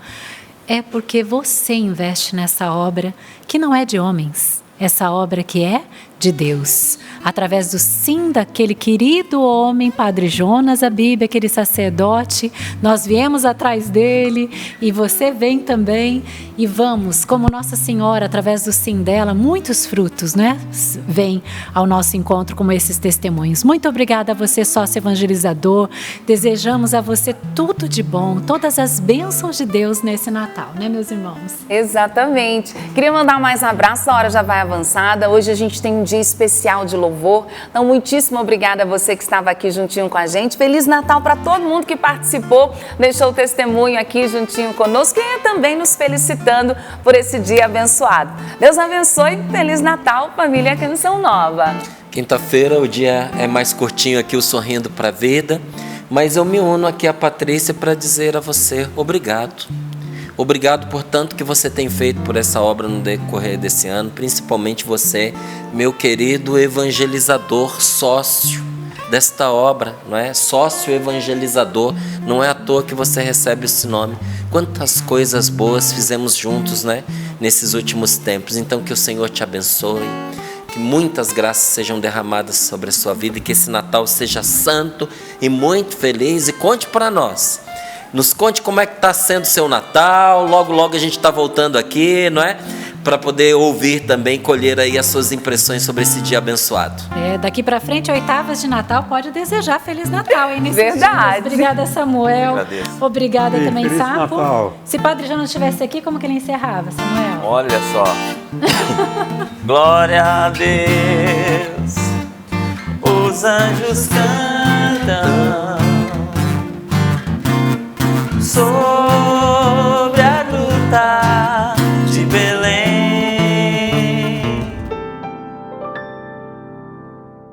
Speaker 2: é porque você investe nessa obra que não é de homens, essa obra que é de Deus. Através do sim daquele querido homem, Padre Jonas Abib, aquele sacerdote, nós viemos atrás dele e você vem também e vamos, como Nossa Senhora, através do sim dela, muitos frutos, né? Vêm ao nosso encontro como esses testemunhos. Muito obrigada a você, sócio evangelizador. Desejamos a você tudo de bom, todas as bênçãos de Deus nesse Natal, né, meus irmãos?
Speaker 4: Exatamente. Queria mandar mais um abraço, a hora já vai avançada. Hoje a gente tem um dia especial de louvor. Então, muitíssimo obrigada a você que estava aqui juntinho com a gente. Feliz Natal para todo mundo que participou, deixou o testemunho aqui juntinho conosco e também nos felicitando por esse dia abençoado. Deus abençoe. Feliz Natal, família Canção Nova.
Speaker 3: Quinta-feira o dia é mais curtinho aqui, o Sorrindo para a Vida, mas eu me uno aqui a Patrícia para dizer a você obrigado. Obrigado por tanto que você tem feito por essa obra no decorrer desse ano, principalmente você, meu querido evangelizador, sócio desta obra, não é? Sócio evangelizador, não é à toa que você recebe esse nome. Quantas coisas boas fizemos juntos, né? Nesses últimos tempos. Então que o Senhor te abençoe, que muitas graças sejam derramadas sobre a sua vida e que esse Natal seja santo e muito feliz. E conte para nós. Nos conte como é que está sendo o seu Natal. Logo, logo a gente está voltando aqui, não é? Para poder ouvir também, colher aí as suas impressões sobre esse dia abençoado.
Speaker 2: Daqui para frente, oitavas de Natal, pode desejar Feliz Natal, hein?
Speaker 4: Verdade.
Speaker 2: Dias. Obrigada, Samuel.
Speaker 1: Agradeço.
Speaker 2: Obrigada também,
Speaker 5: Feliz
Speaker 2: Sapo.
Speaker 5: Natal.
Speaker 2: Se Padre já não estivesse aqui, como que ele encerrava, Samuel?
Speaker 1: Olha só. Glória a Deus, os anjos cantam.